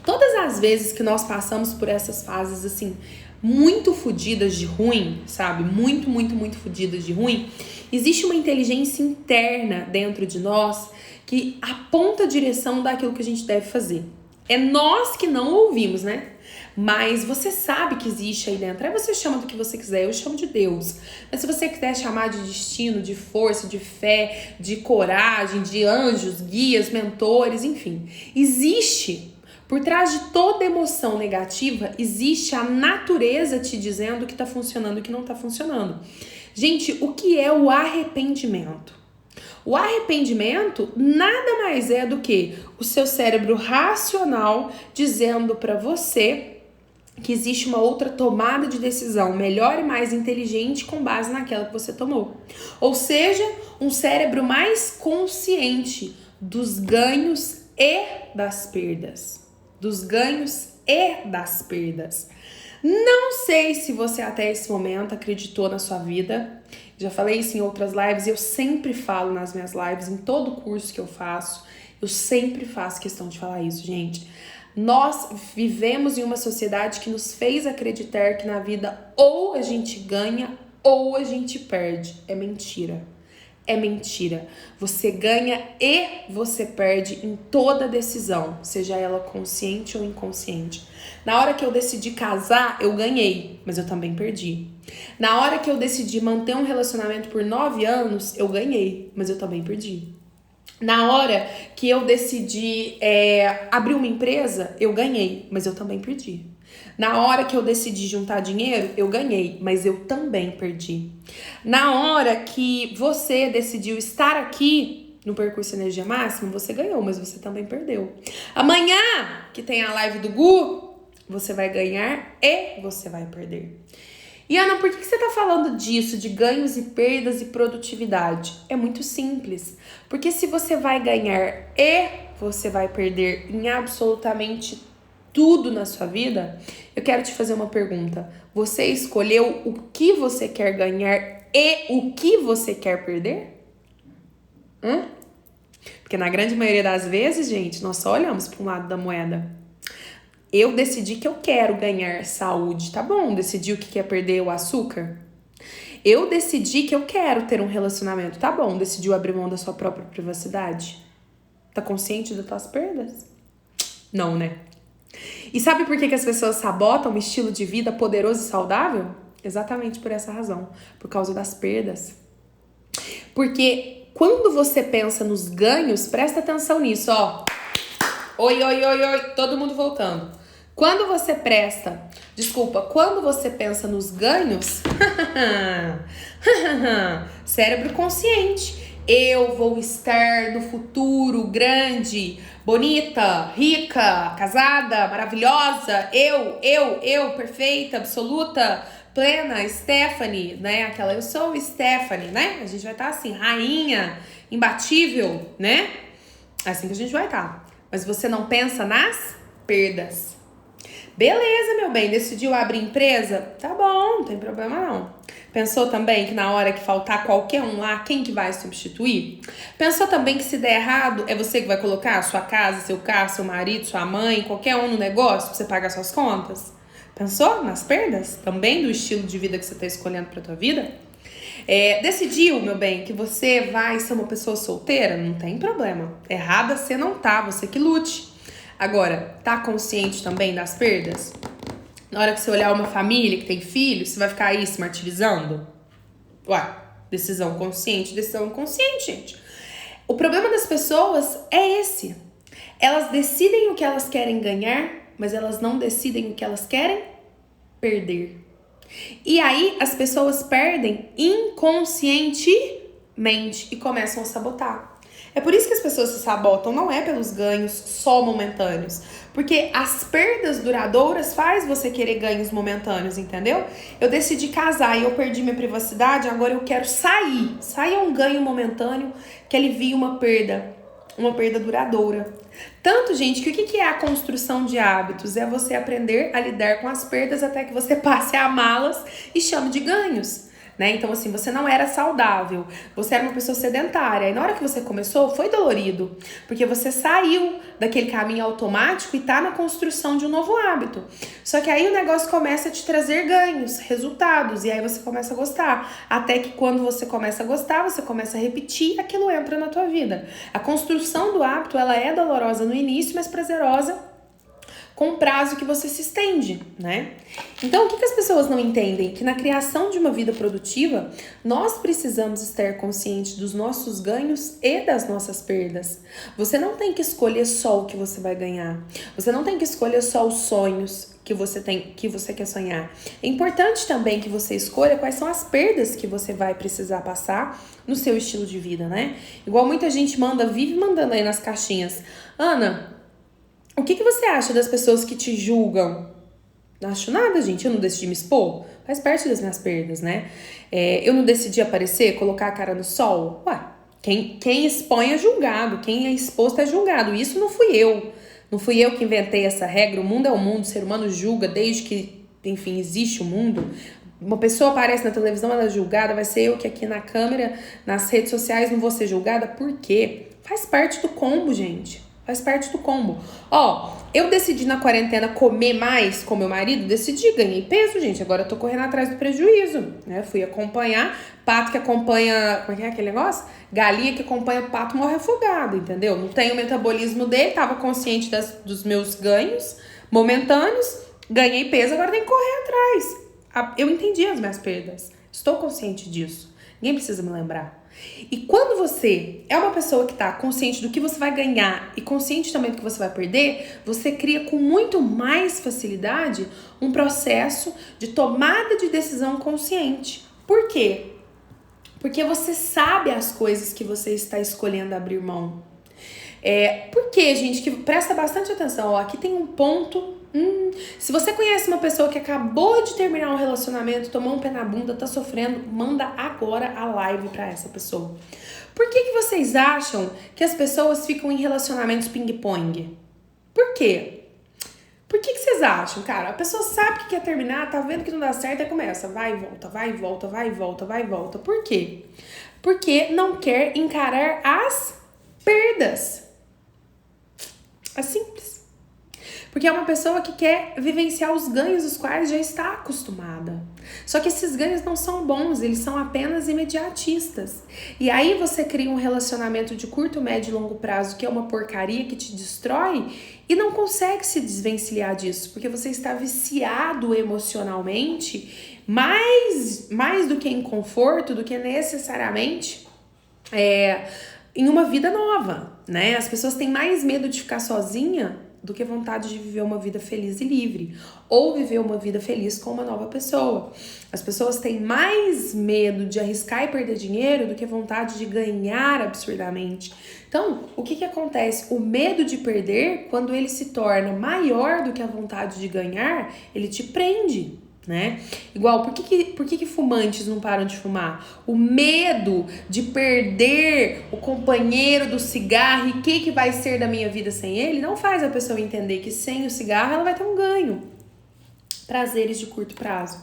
Todas as vezes que nós passamos por essas fases assim, muito fodidas de ruim, sabe? Muito fodidas de ruim, existe uma inteligência interna dentro de nós que aponta a direção daquilo que a gente deve fazer. É nós que não ouvimos, né? Mas você sabe que existe aí dentro. Aí você chama do que você quiser, eu chamo de Deus. Mas se você quiser chamar de destino, de força, de fé, de coragem, de anjos, guias, mentores, enfim. Existe, por trás de toda emoção negativa, existe a natureza te dizendo o que tá funcionando e o que não tá funcionando. Gente, o que é o arrependimento? O arrependimento nada mais é do que o seu cérebro racional dizendo para você que existe uma outra tomada de decisão melhor e mais inteligente com base naquela que você tomou. Ou seja, um cérebro mais consciente dos ganhos e das perdas. Não sei se você até esse momento acreditou na sua vida. Já falei isso em outras lives e eu sempre falo nas minhas lives, em todo curso que eu faço, eu sempre faço questão de falar isso, gente. Nós vivemos em uma sociedade que nos fez acreditar que na vida ou a gente ganha ou a gente perde. É mentira. É mentira. Você ganha e você perde em toda decisão, seja ela consciente ou inconsciente. Na hora que eu decidi casar, eu ganhei, mas eu também perdi. Na hora que eu decidi manter um relacionamento por 9 anos, eu ganhei, mas eu também perdi. Na hora que eu decidi abrir uma empresa, eu ganhei, mas eu também perdi. Na hora que eu decidi juntar dinheiro, eu ganhei, mas eu também perdi. Na hora que você decidiu estar aqui no Percurso Energia Máxima, você ganhou, mas você também perdeu. Amanhã, que tem a live do Gu, você vai ganhar e você vai perder. E Ana, por que você tá falando disso, de ganhos e perdas e produtividade? É muito simples. Porque se você vai ganhar e você vai perder em absolutamente tudo na sua vida, eu quero te fazer uma pergunta. Você escolheu o que você quer ganhar e o que você quer perder? Porque na grande maioria das vezes, gente, nós só olhamos para um lado da moeda. Eu decidi que eu quero ganhar saúde, tá bom? Decidi o que quer perder o açúcar. Eu decidi que eu quero ter um relacionamento, tá bom? Decidiu abrir mão da sua própria privacidade? Tá consciente das tuas perdas? Não, né? E sabe por que as pessoas sabotam um estilo de vida poderoso e saudável? Exatamente por essa razão, por causa das perdas. Porque quando você pensa nos ganhos, presta atenção nisso, ó. Oi, todo mundo voltando. Quando você pensa nos ganhos, cérebro consciente. Eu vou estar no futuro grande, bonita, rica, casada, maravilhosa. Eu, perfeita, absoluta, plena, Stephanie, né? Aquela eu sou Stephanie, né? A gente vai estar assim, rainha, imbatível, né? Assim que a gente vai estar. Mas você não pensa nas perdas. Beleza, meu bem, decidiu abrir empresa? Tá bom, não tem problema não. Pensou também que na hora que faltar qualquer um lá, quem que vai substituir? Pensou também que se der errado, é você que vai colocar a sua casa, seu carro, seu marido, sua mãe, qualquer um no negócio pra você pagar suas contas? Pensou nas perdas? Também do estilo de vida que você tá escolhendo pra tua vida? Decidiu, meu bem, que você vai ser uma pessoa solteira? Não tem problema. Errada você não tá, você que lute. Agora, tá consciente também das perdas? Na hora que você olhar uma família que tem filhos, você vai ficar aí se martirizando? Ué, decisão consciente, gente. O problema das pessoas é esse. Elas decidem o que elas querem ganhar, mas elas não decidem o que elas querem perder. E aí as pessoas perdem inconscientemente e começam a sabotar. É por isso que as pessoas se sabotam, não é pelos ganhos só momentâneos. Porque as perdas duradouras faz você querer ganhos momentâneos, entendeu? Eu decidi casar e eu perdi minha privacidade, agora eu quero sair. Sair é um ganho momentâneo que alivia uma perda duradoura. Tanto, gente, que o que é a construção de hábitos? É você aprender a lidar com as perdas até que você passe a amá-las e chame de ganhos. Né? Então, assim, você não era saudável, você era uma pessoa sedentária. E na hora que você começou, foi dolorido, porque você saiu daquele caminho automático e tá na construção de um novo hábito. Só que aí o negócio começa a te trazer ganhos, resultados, e aí você começa a gostar. Até que quando você começa a gostar, você começa a repetir, aquilo entra na tua vida. A construção do hábito, ela é dolorosa no início, mas prazerosa com o prazo que você se estende, né? Então, o que as pessoas não entendem? Que na criação de uma vida produtiva, nós precisamos estar conscientes dos nossos ganhos e das nossas perdas. Você não tem que escolher só o que você vai ganhar. Você não tem que escolher só os sonhos que você quer sonhar. É importante também que você escolha quais são as perdas que você vai precisar passar no seu estilo de vida, né? Igual muita gente vive mandando aí nas caixinhas. Ana, o que você acha das pessoas que te julgam? Não acho nada, gente. Eu não decidi me expor. Faz parte das minhas perdas, né? Eu não decidi aparecer, colocar a cara no sol. Ué, quem expõe é julgado. Quem é exposto é julgado. Isso não fui eu. Não fui eu que inventei essa regra. O mundo é o mundo. O ser humano julga desde que, enfim, existe o mundo. Uma pessoa aparece na televisão, ela é julgada. Vai ser eu que aqui na câmera, nas redes sociais, não vou ser julgada. Por quê? Faz parte do combo, gente. Faz parte do combo. Ó, eu decidi na quarentena comer mais com meu marido, decidi, ganhei peso, gente. Agora eu tô correndo atrás do prejuízo, né? Fui acompanhar, pato que acompanha, como é que é aquele negócio? Galinha que acompanha o pato morre afogado, entendeu? Não tem o metabolismo dele, tava consciente dos meus ganhos momentâneos, ganhei peso, agora tem que correr atrás. Eu entendi as minhas perdas, estou consciente disso. Ninguém precisa me lembrar. E quando você é uma pessoa que tá consciente do que você vai ganhar e consciente também do que você vai perder, você cria com muito mais facilidade um processo de tomada de decisão consciente. Por quê? Porque você sabe as coisas que você está escolhendo abrir mão. Porque, gente, que presta bastante atenção, ó, aqui tem um ponto. Se você conhece uma pessoa que acabou de terminar um relacionamento, tomou um pé na bunda, tá sofrendo, manda agora a live pra essa pessoa. Por que vocês acham que as pessoas ficam em relacionamentos ping-pong? Por quê? Por que vocês acham, cara? A pessoa sabe que quer terminar, tá vendo que não dá certo e começa, vai e volta, vai e volta, vai e volta, vai e volta. Por quê? Porque não quer encarar as perdas. É simples. Porque é uma pessoa que quer vivenciar os ganhos dos quais já está acostumada. Só que esses ganhos não são bons, eles são apenas imediatistas. E aí você cria um relacionamento de curto, médio e longo prazo que é uma porcaria, que te destrói e não consegue se desvencilhar disso, porque você está viciado emocionalmente mais do que em conforto, do que necessariamente em uma vida nova, né? As pessoas têm mais medo de ficar sozinha do que vontade de viver uma vida feliz e livre, ou viver uma vida feliz com uma nova pessoa. As pessoas têm mais medo de arriscar e perder dinheiro do que vontade de ganhar absurdamente. Então, o que acontece? O medo de perder, quando ele se torna maior do que a vontade de ganhar, ele te prende, né? Igual, por que fumantes não param de fumar? O medo de perder o companheiro do cigarro e o que vai ser da minha vida sem ele não faz a pessoa entender que sem o cigarro ela vai ter um ganho. Prazeres de curto prazo.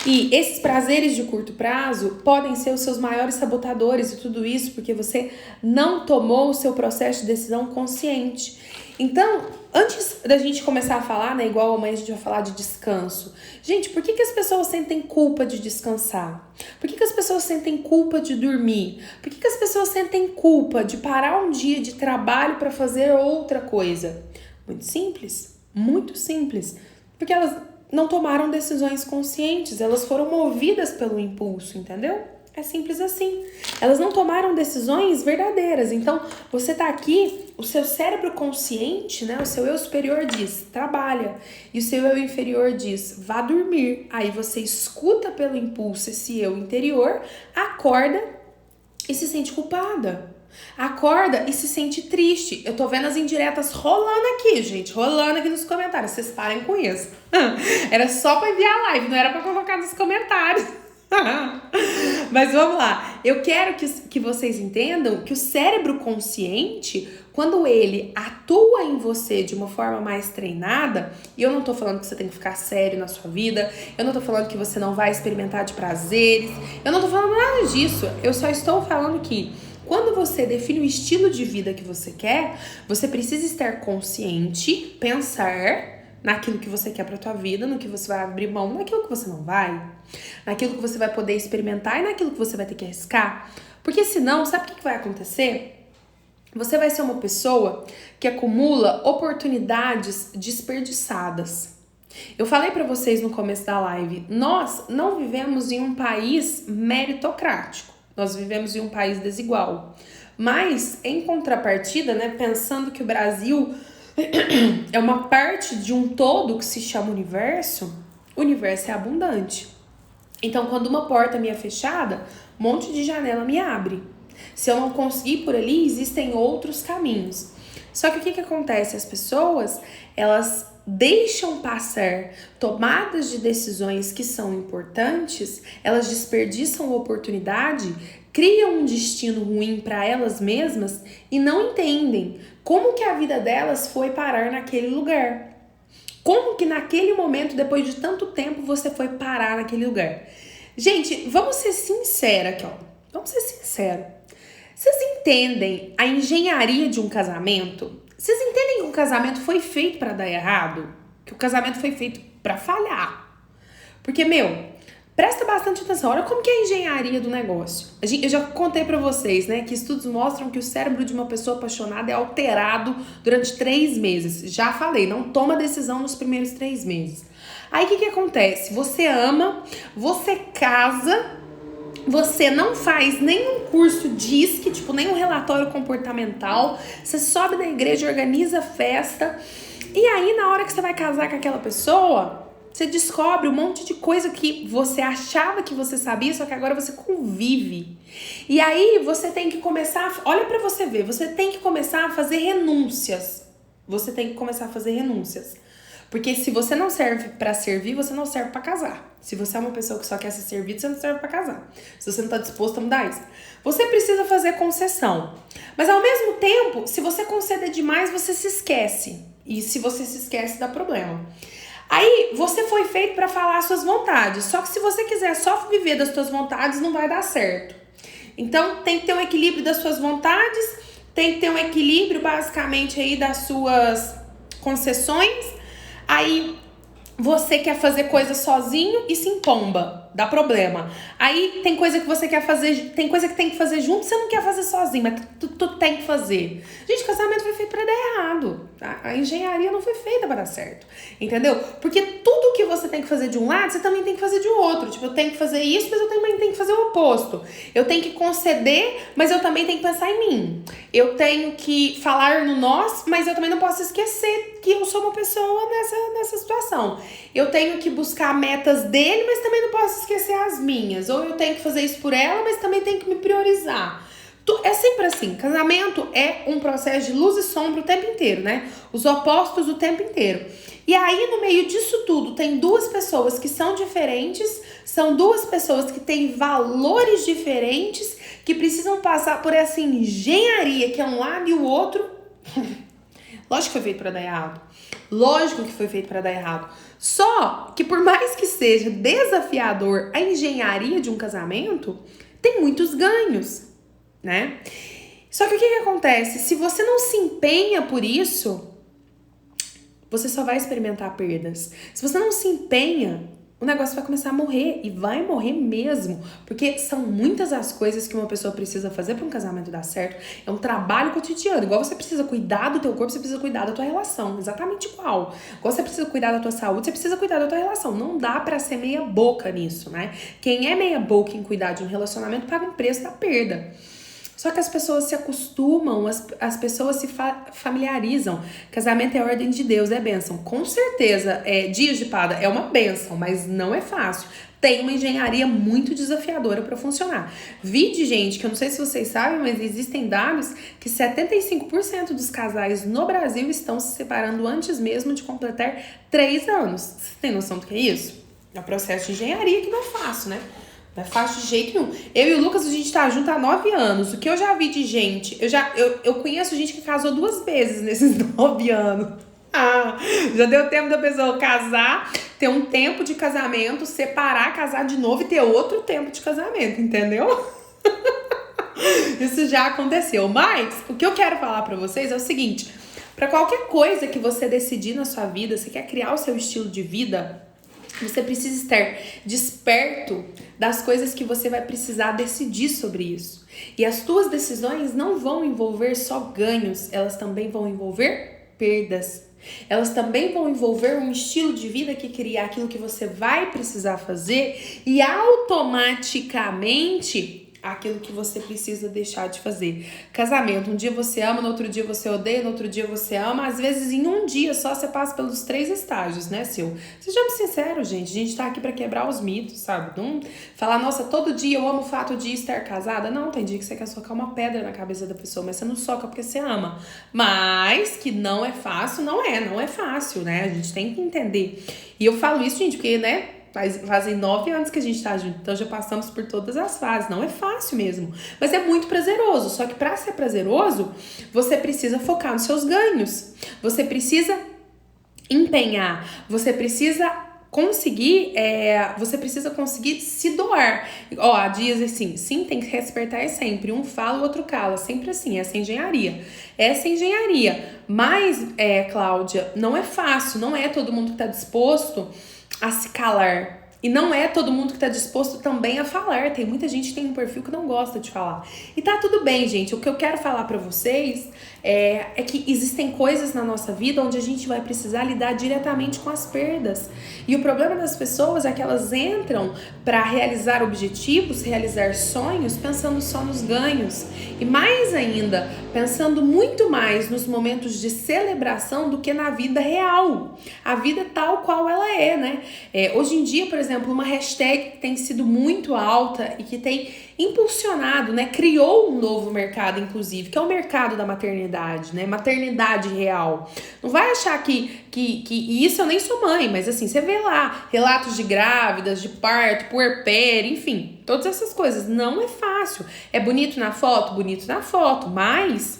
E esses prazeres de curto prazo podem ser os seus maiores sabotadores e tudo isso porque você não tomou o seu processo de decisão consciente. Então, antes da gente começar a falar, né, igual amanhã a gente vai falar de descanso. Gente, por que as pessoas sentem culpa de descansar? Por que as pessoas sentem culpa de dormir? Por que as pessoas sentem culpa de parar um dia de trabalho para fazer outra coisa? Muito simples, muito simples. Porque elas não tomaram decisões conscientes, elas foram movidas pelo impulso, entendeu? É simples assim. Elas não tomaram decisões verdadeiras. Então, você tá aqui, o seu cérebro consciente, né? O seu eu superior diz, trabalha. E o seu eu inferior diz, vá dormir. Aí você escuta pelo impulso esse eu interior, acorda e se sente culpada. Acorda e se sente triste. Eu tô vendo as indiretas rolando aqui, gente. Rolando aqui nos comentários. Vocês parem com isso. Era só pra enviar a live, não era pra colocar nos comentários. Mas vamos lá, eu quero que vocês entendam que o cérebro consciente, quando ele atua em você de uma forma mais treinada, e eu não tô falando que você tem que ficar sério na sua vida, eu não tô falando que você não vai experimentar de prazeres, eu não tô falando nada disso, eu só estou falando que quando você define o estilo de vida que você quer, você precisa estar consciente, pensar naquilo que você quer pra tua vida, no que você vai abrir mão, naquilo que você não vai, naquilo que você vai poder experimentar e naquilo que você vai ter que arriscar. Porque senão, sabe o que vai acontecer? Você vai ser uma pessoa que acumula oportunidades desperdiçadas. Eu falei pra vocês no começo da live, nós não vivemos em um país meritocrático, nós vivemos em um país desigual. Mas, em contrapartida, né, pensando que o Brasil é uma parte de um todo que se chama universo, o universo é abundante. Então, quando uma porta me é fechada, um monte de janela me abre. Se eu não conseguir por ali, existem outros caminhos. Só que o que acontece? As pessoas, elas deixam passar tomadas de decisões que são importantes, elas desperdiçam oportunidade, criam um destino ruim para elas mesmas e não entendem como que a vida delas foi parar naquele lugar. Como que naquele momento, depois de tanto tempo, você foi parar naquele lugar. Gente, vamos ser sinceros aqui, ó. Vamos ser sinceros. Vocês entendem a engenharia de um casamento? Vocês entendem que o casamento foi feito pra dar errado? Que o casamento foi feito pra falhar. Porque, presta bastante atenção. Olha como que é a engenharia do negócio. Eu já contei pra vocês, né, que estudos mostram que o cérebro de uma pessoa apaixonada é alterado durante 3 meses. Já falei, não toma decisão nos primeiros 3 meses. Aí, o que acontece? Você ama, você casa, você não faz nenhum curso DISC, tipo, nenhum relatório comportamental, você sobe na igreja, organiza festa, e aí, na hora que você vai casar com aquela pessoa, você descobre um monte de coisa que você achava que você sabia, só que agora você convive. E aí você tem que começar, olha pra você ver, você tem que começar a fazer renúncias. Você tem que começar a fazer renúncias. Porque se você não serve pra servir, você não serve pra casar. Se você é uma pessoa que só quer ser servida, você não serve pra casar. Se você não tá disposto a mudar isso. Você precisa fazer concessão. Mas ao mesmo tempo, se você conceder demais, você se esquece. E se você se esquece, dá problema. Aí, você foi feito pra falar as suas vontades. Só que se você quiser só viver das suas vontades, não vai dar certo. Então, tem que ter um equilíbrio das suas vontades. Tem que ter um equilíbrio, basicamente, aí das suas concessões. Aí você quer fazer coisa sozinho e se empomba, dá problema. Aí tem coisa que você quer fazer, tem coisa que tem que fazer junto, você não quer fazer sozinho, mas tu tem que fazer. Gente, casamento foi feito pra dar errado, tá? A engenharia não foi feita pra dar certo, entendeu? Porque tudo que você tem que fazer de um lado, você também tem que fazer de outro. Tipo, eu tenho que fazer isso, mas eu também tenho que fazer o oposto. Eu tenho que conceder, mas eu também tenho que pensar em mim. Eu tenho que falar no nós, mas eu também não posso esquecer que eu sou uma pessoa nessa situação. Eu tenho que buscar metas dele, mas também não posso esquecer as minhas. Ou eu tenho que fazer isso por ela, mas também tenho que me priorizar. É sempre assim. Casamento é um processo de luz e sombra o tempo inteiro, né? Os opostos o tempo inteiro. E aí, no meio disso tudo, tem 2 pessoas que são diferentes, são 2 pessoas que têm valores diferentes, que precisam passar por essa engenharia, que é um lado e o outro. Lógico que foi feito pra dar errado. Lógico que foi feito pra dar errado. Só que por mais que seja desafiador a engenharia de um casamento, tem muitos ganhos, né? Só que o que acontece? Se você não se empenha por isso, você só vai experimentar perdas. Se você não se empenha, o negócio vai começar a morrer, e vai morrer mesmo, porque são muitas as coisas que uma pessoa precisa fazer para um casamento dar certo. É um trabalho cotidiano, igual você precisa cuidar do teu corpo, você precisa cuidar da tua relação, exatamente igual. Igual você precisa cuidar da tua saúde, você precisa cuidar da tua relação. Não dá pra ser meia boca nisso, né? Quem é meia boca em cuidar de um relacionamento paga um preço da perda. Só que as pessoas se acostumam, as pessoas se familiarizam. Casamento é ordem de Deus, é bênção. Com certeza, dias de pada é uma bênção, mas não é fácil. Tem uma engenharia muito desafiadora para funcionar. Vi de gente, que eu não sei se vocês sabem, mas existem dados que 75% dos casais no Brasil estão se separando antes mesmo de completar 3 anos. Você tem noção do que é isso? É um processo de engenharia que não é fácil, né? Não é fácil de jeito nenhum. Eu e o Lucas, a gente tá junto há 9 anos. O que eu já vi de gente... Eu conheço gente que casou 2 vezes nesses 9 anos. Já deu tempo da pessoa casar, ter um tempo de casamento, separar, casar de novo e ter outro tempo de casamento, entendeu? Isso já aconteceu. Mas o que eu quero falar pra vocês é o seguinte. Pra qualquer coisa que você decidir na sua vida, você quer criar o seu estilo de vida... Você precisa estar desperto das coisas que você vai precisar decidir sobre isso. E as tuas decisões não vão envolver só ganhos, elas também vão envolver perdas. Elas também vão envolver um estilo de vida que cria aquilo que você vai precisar fazer e automaticamente aquilo que você precisa deixar de fazer. Casamento, um dia você ama, no outro dia você odeia, no outro dia você ama. Às vezes em um dia só você passa pelos 3 estágios, né, Sil? Sejamos sinceros, gente. A gente tá aqui pra quebrar os mitos, sabe? Não falar, nossa, todo dia eu amo o fato de estar casada. Não, tem dia que você quer socar uma pedra na cabeça da pessoa, mas você não soca porque você ama. Mas que não é fácil, não é fácil, né? A gente tem que entender. E eu falo isso, gente, porque, né, fazem 9 anos que a gente tá junto, então já passamos por todas as fases. Não é fácil mesmo, mas é muito prazeroso. Só que pra ser prazeroso, você precisa focar nos seus ganhos. Você precisa empenhar. Você precisa conseguir, você precisa conseguir se doar. Ó, há dias assim, sim, tem que respeitar sempre. Um fala, o outro cala. Sempre assim, essa é engenharia. Essa é engenharia. Mas, Cláudia, não é fácil. Não é todo mundo que tá disposto a se calar. E não é todo mundo que tá disposto também a falar. Tem muita gente que tem um perfil que não gosta de falar. E tá tudo bem, gente. O que eu quero falar pra vocês é que existem coisas na nossa vida onde a gente vai precisar lidar diretamente com as perdas. E o problema das pessoas é que elas entram pra realizar objetivos, realizar sonhos, pensando só nos ganhos. E mais ainda, pensando muito mais nos momentos de celebração do que na vida real. A vida tal qual ela é, né? Hoje em dia, por exemplo, uma hashtag que tem sido muito alta e que tem impulsionado, né? Criou um novo mercado, inclusive, que é o mercado da maternidade, né? Maternidade real. Não vai achar que isso, eu nem sou mãe, mas assim, você vê lá relatos de grávidas, de parto, puerpério, enfim, todas essas coisas. Não é fácil. É bonito na foto, mas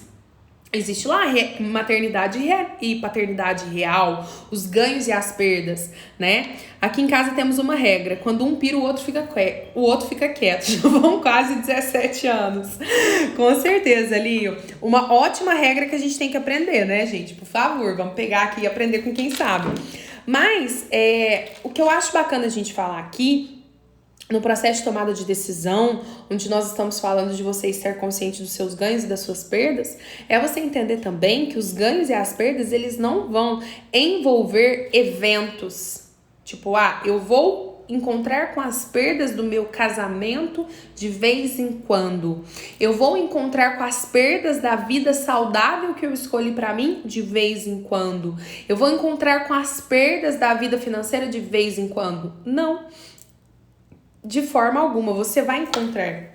existe lá maternidade e paternidade real, os ganhos e as perdas, né? Aqui em casa temos uma regra: quando um pira, o outro fica quieto. Já vão quase 17 anos. Com certeza, Lio. Uma ótima regra que a gente tem que aprender, né, gente? Por favor, vamos pegar aqui e aprender com quem sabe. Mas o que eu acho bacana a gente falar aqui, no processo de tomada de decisão, onde nós estamos falando de você estar consciente dos seus ganhos e das suas perdas, é você entender também que os ganhos e as perdas, eles não vão envolver eventos. Tipo, eu vou encontrar com as perdas do meu casamento de vez em quando. Eu vou encontrar com as perdas da vida saudável que eu escolhi pra mim de vez em quando. Eu vou encontrar com as perdas da vida financeira de vez em quando. Não. De forma alguma, você vai encontrar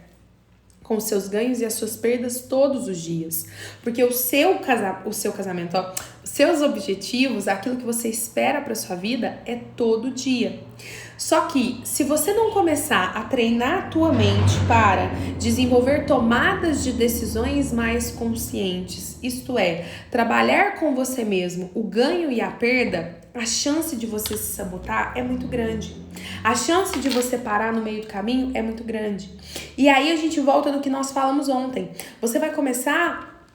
com os seus ganhos e as suas perdas todos os dias. Porque o seu casamento, os seus objetivos, aquilo que você espera para sua vida é todo dia. Só que se você não começar a treinar a tua mente para desenvolver tomadas de decisões mais conscientes, isto é, trabalhar com você mesmo o ganho e a perda, a chance de você se sabotar é muito grande. A chance de você parar no meio do caminho é muito grande. E aí a gente volta no que nós falamos ontem. Você vai começar,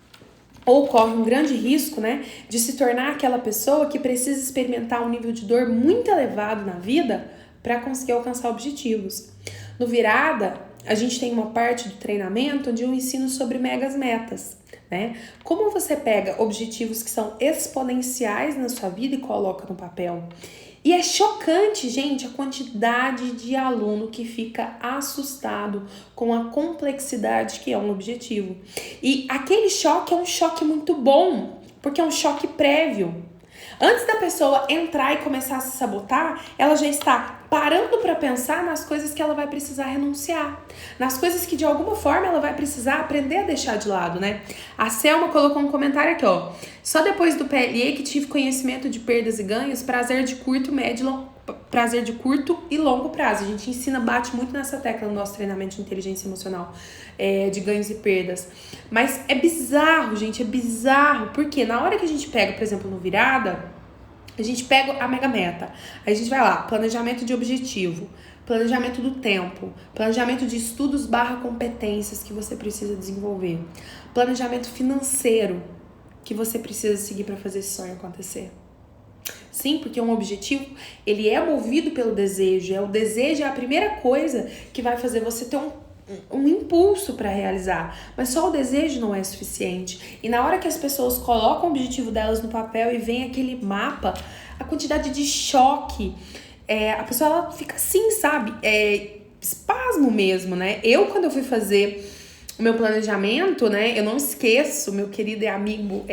ou corre um grande risco, né, de se tornar aquela pessoa que precisa experimentar um nível de dor muito elevado na vida para conseguir alcançar objetivos. No Virada, a gente tem uma parte do treinamento onde eu ensino sobre megas metas, né? Como você pega objetivos que são exponenciais na sua vida e coloca no papel. E é chocante, gente, a quantidade de aluno que fica assustado com a complexidade que é um objetivo. E aquele choque é um choque muito bom, porque é um choque prévio. Antes da pessoa entrar e começar a se sabotar, ela já está parando para pensar nas coisas que ela vai precisar renunciar, nas coisas que de alguma forma ela vai precisar aprender a deixar de lado, né? A Selma colocou um comentário aqui, ó. Só depois do PLE que tive conhecimento de perdas e ganhos, prazer de curto e longo prazo. A gente bate muito nessa tecla no nosso treinamento de inteligência emocional, de ganhos e perdas. Mas é bizarro, gente, é bizarro, porque na hora que a gente pega, por exemplo, no Virada, a gente pega a mega meta, aí a gente vai lá, planejamento de objetivo, planejamento do tempo, planejamento de estudos / competências que você precisa desenvolver, planejamento financeiro que você precisa seguir para fazer esse sonho acontecer. Sim, porque um objetivo, ele é movido pelo desejo, o desejo é a primeira coisa que vai fazer você ter um impulso para realizar, mas só o desejo não é suficiente. E na hora que as pessoas colocam o objetivo delas no papel e vem aquele mapa, a quantidade de choque, a pessoa ela fica assim, sabe? Espasmo mesmo, né? Quando eu fui fazer o meu planejamento, né? Eu não esqueço, meu querido amigo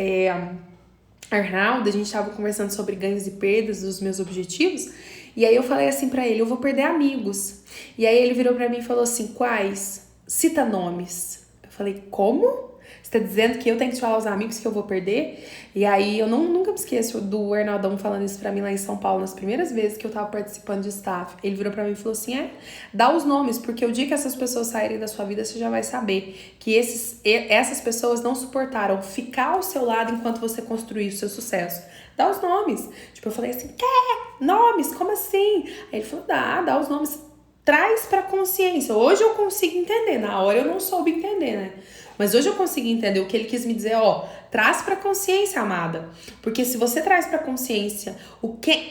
Arnaldo, a gente tava conversando sobre ganhos e perdas dos meus objetivos, e aí eu falei assim pra ele, eu vou perder amigos. E aí ele virou pra mim e falou assim, quais? Cita nomes. Eu falei, como? Você tá dizendo que eu tenho que te falar os amigos que eu vou perder? E aí eu nunca me esqueço do Arnaldão falando isso pra mim lá em São Paulo, nas primeiras vezes que eu tava participando de staff. Ele virou pra mim e falou assim, dá os nomes, porque o dia que essas pessoas saírem da sua vida, você já vai saber que essas pessoas não suportaram ficar ao seu lado enquanto você construir o seu sucesso. Dá os nomes. Tipo, eu falei assim, nomes? Como assim? Aí ele falou, dá os nomes. Traz pra consciência. Hoje eu consigo entender. Na hora eu não soube entender, né? Mas hoje eu consigo entender o que ele quis me dizer, traz pra consciência, amada. Porque se você traz pra consciência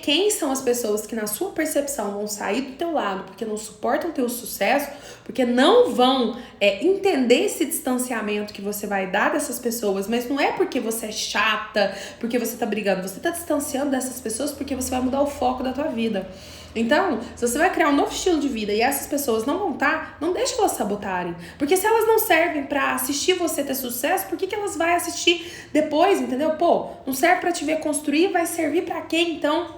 quem são as pessoas que na sua percepção vão sair do teu lado porque não suportam o teu sucesso, porque não vão entender esse distanciamento que você vai dar dessas pessoas, mas não é porque você é chata, porque você tá brigando, você tá distanciando dessas pessoas porque você vai mudar o foco da tua vida. Então, se você vai criar um novo estilo de vida e essas pessoas não vão não deixa elas sabotarem. Porque se elas não servem pra assistir você ter sucesso, por que elas vão assistir depois, entendeu? Não serve pra te ver construir, vai servir pra quê, então?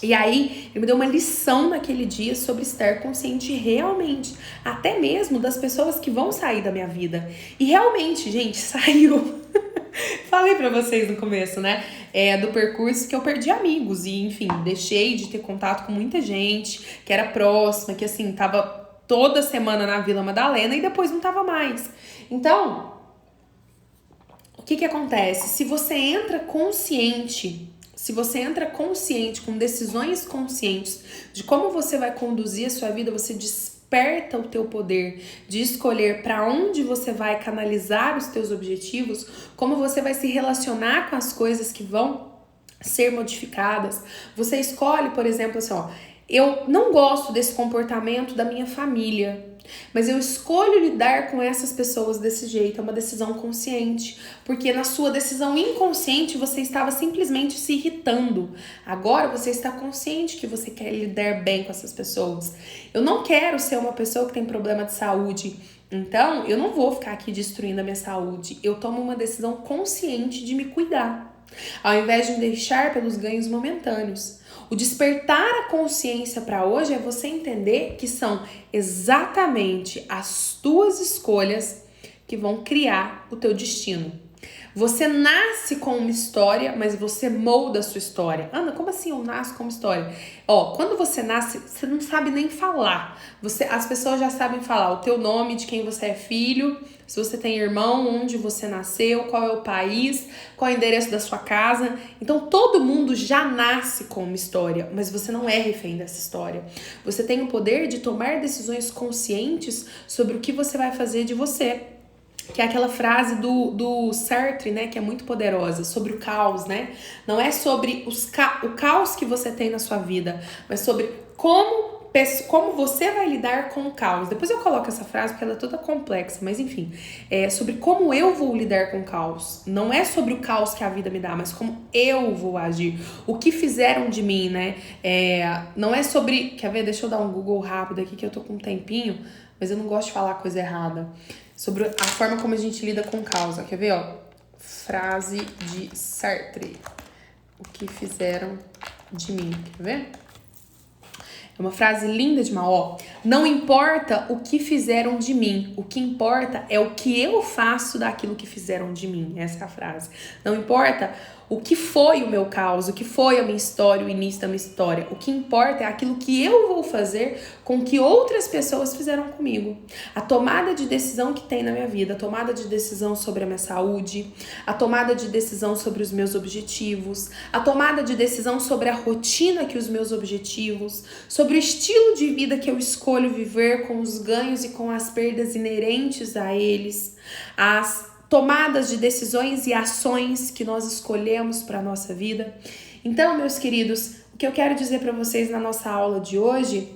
E aí, ele me deu uma lição naquele dia sobre estar consciente realmente, até mesmo das pessoas que vão sair da minha vida. E realmente, gente, saiu. Falei pra vocês no começo, né? Do percurso que eu perdi amigos e, enfim, deixei de ter contato com muita gente que era próxima, que, assim, tava toda semana na Vila Madalena e depois não tava mais. Então, o que acontece? Se você entra consciente, com decisões conscientes de como você vai conduzir a sua vida, você desperta o teu poder de escolher para onde você vai canalizar os teus objetivos, como você vai se relacionar com as coisas que vão ser modificadas. Você escolhe, por exemplo, assim, eu não gosto desse comportamento da minha família, mas eu escolho lidar com essas pessoas desse jeito. É uma decisão consciente, porque na sua decisão inconsciente você estava simplesmente se irritando. Agora você está consciente que você quer lidar bem com essas pessoas. Eu não quero ser uma pessoa que tem problema de saúde, então eu não vou ficar aqui destruindo a minha saúde. Eu tomo uma decisão consciente de me cuidar, ao invés de me deixar pelos ganhos momentâneos. O despertar a consciência para hoje é você entender que são exatamente as tuas escolhas que vão criar o teu destino. Você nasce com uma história, mas você molda a sua história. Ana, como assim eu nasço com uma história? Quando você nasce, você não sabe nem falar. As pessoas já sabem falar o teu nome, de quem você é filho, se você tem irmão, onde você nasceu, qual é o país, qual é o endereço da sua casa. Então todo mundo já nasce com uma história, mas você não é refém dessa história. Você tem o poder de tomar decisões conscientes sobre o que você vai fazer de você. Que é aquela frase do Sartre, né, que é muito poderosa, sobre o caos, né? Não é sobre o caos que você tem na sua vida, mas sobre como você vai lidar com o caos. Depois eu coloco essa frase porque ela é toda complexa, mas enfim, é sobre como eu vou lidar com o caos. Não é sobre o caos que a vida me dá, mas como eu vou agir. O que fizeram de mim, né? Não é sobre... Quer ver? Deixa eu dar um Google rápido aqui que eu tô com um tempinho, mas eu não gosto de falar coisa errada. Sobre a forma como a gente lida com causa. Quer ver, Frase de Sartre. O que fizeram de mim. Quer ver? É uma frase linda demais, Não importa o que fizeram de mim. O que importa é o que eu faço daquilo que fizeram de mim. Essa é a frase. Não importa o que foi o meu caos, o que foi a minha história, o início da minha história. O que importa é aquilo que eu vou fazer com que outras pessoas fizeram comigo. A tomada de decisão que tem na minha vida, a tomada de decisão sobre a minha saúde, a tomada de decisão sobre os meus objetivos, a tomada de decisão sobre a rotina que os meus objetivos, sobre o estilo de vida que eu escolho viver com os ganhos e com as perdas inerentes a eles, as tomadas de decisões e ações que nós escolhemos para a nossa vida. Então, meus queridos, o que eu quero dizer para vocês na nossa aula de hoje,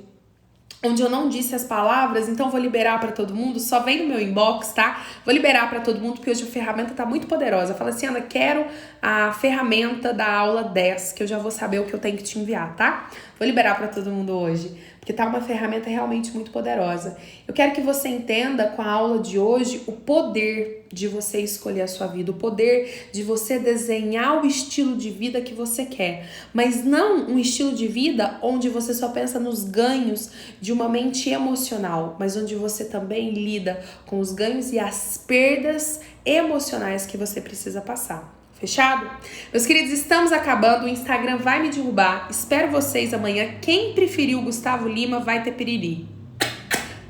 onde eu não disse as palavras, então vou liberar para todo mundo, só vem no meu inbox, tá? Vou liberar para todo mundo, porque hoje a ferramenta tá muito poderosa. Fala assim, Ana, quero a ferramenta da aula 10, que eu já vou saber o que eu tenho que te enviar, tá? Vou liberar para todo mundo hoje. que tá uma ferramenta realmente muito poderosa. Eu quero que você entenda com a aula de hoje o poder de você escolher a sua vida, o poder de você desenhar o estilo de vida que você quer, mas não um estilo de vida onde você só pensa nos ganhos de uma mente emocional, mas onde você também lida com os ganhos e as perdas emocionais que você precisa passar. Fechado? Meus queridos, estamos acabando, o Instagram vai me derrubar. Espero vocês amanhã. Quem preferiu Gustavo Lima vai ter piriri.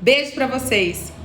Beijo pra vocês.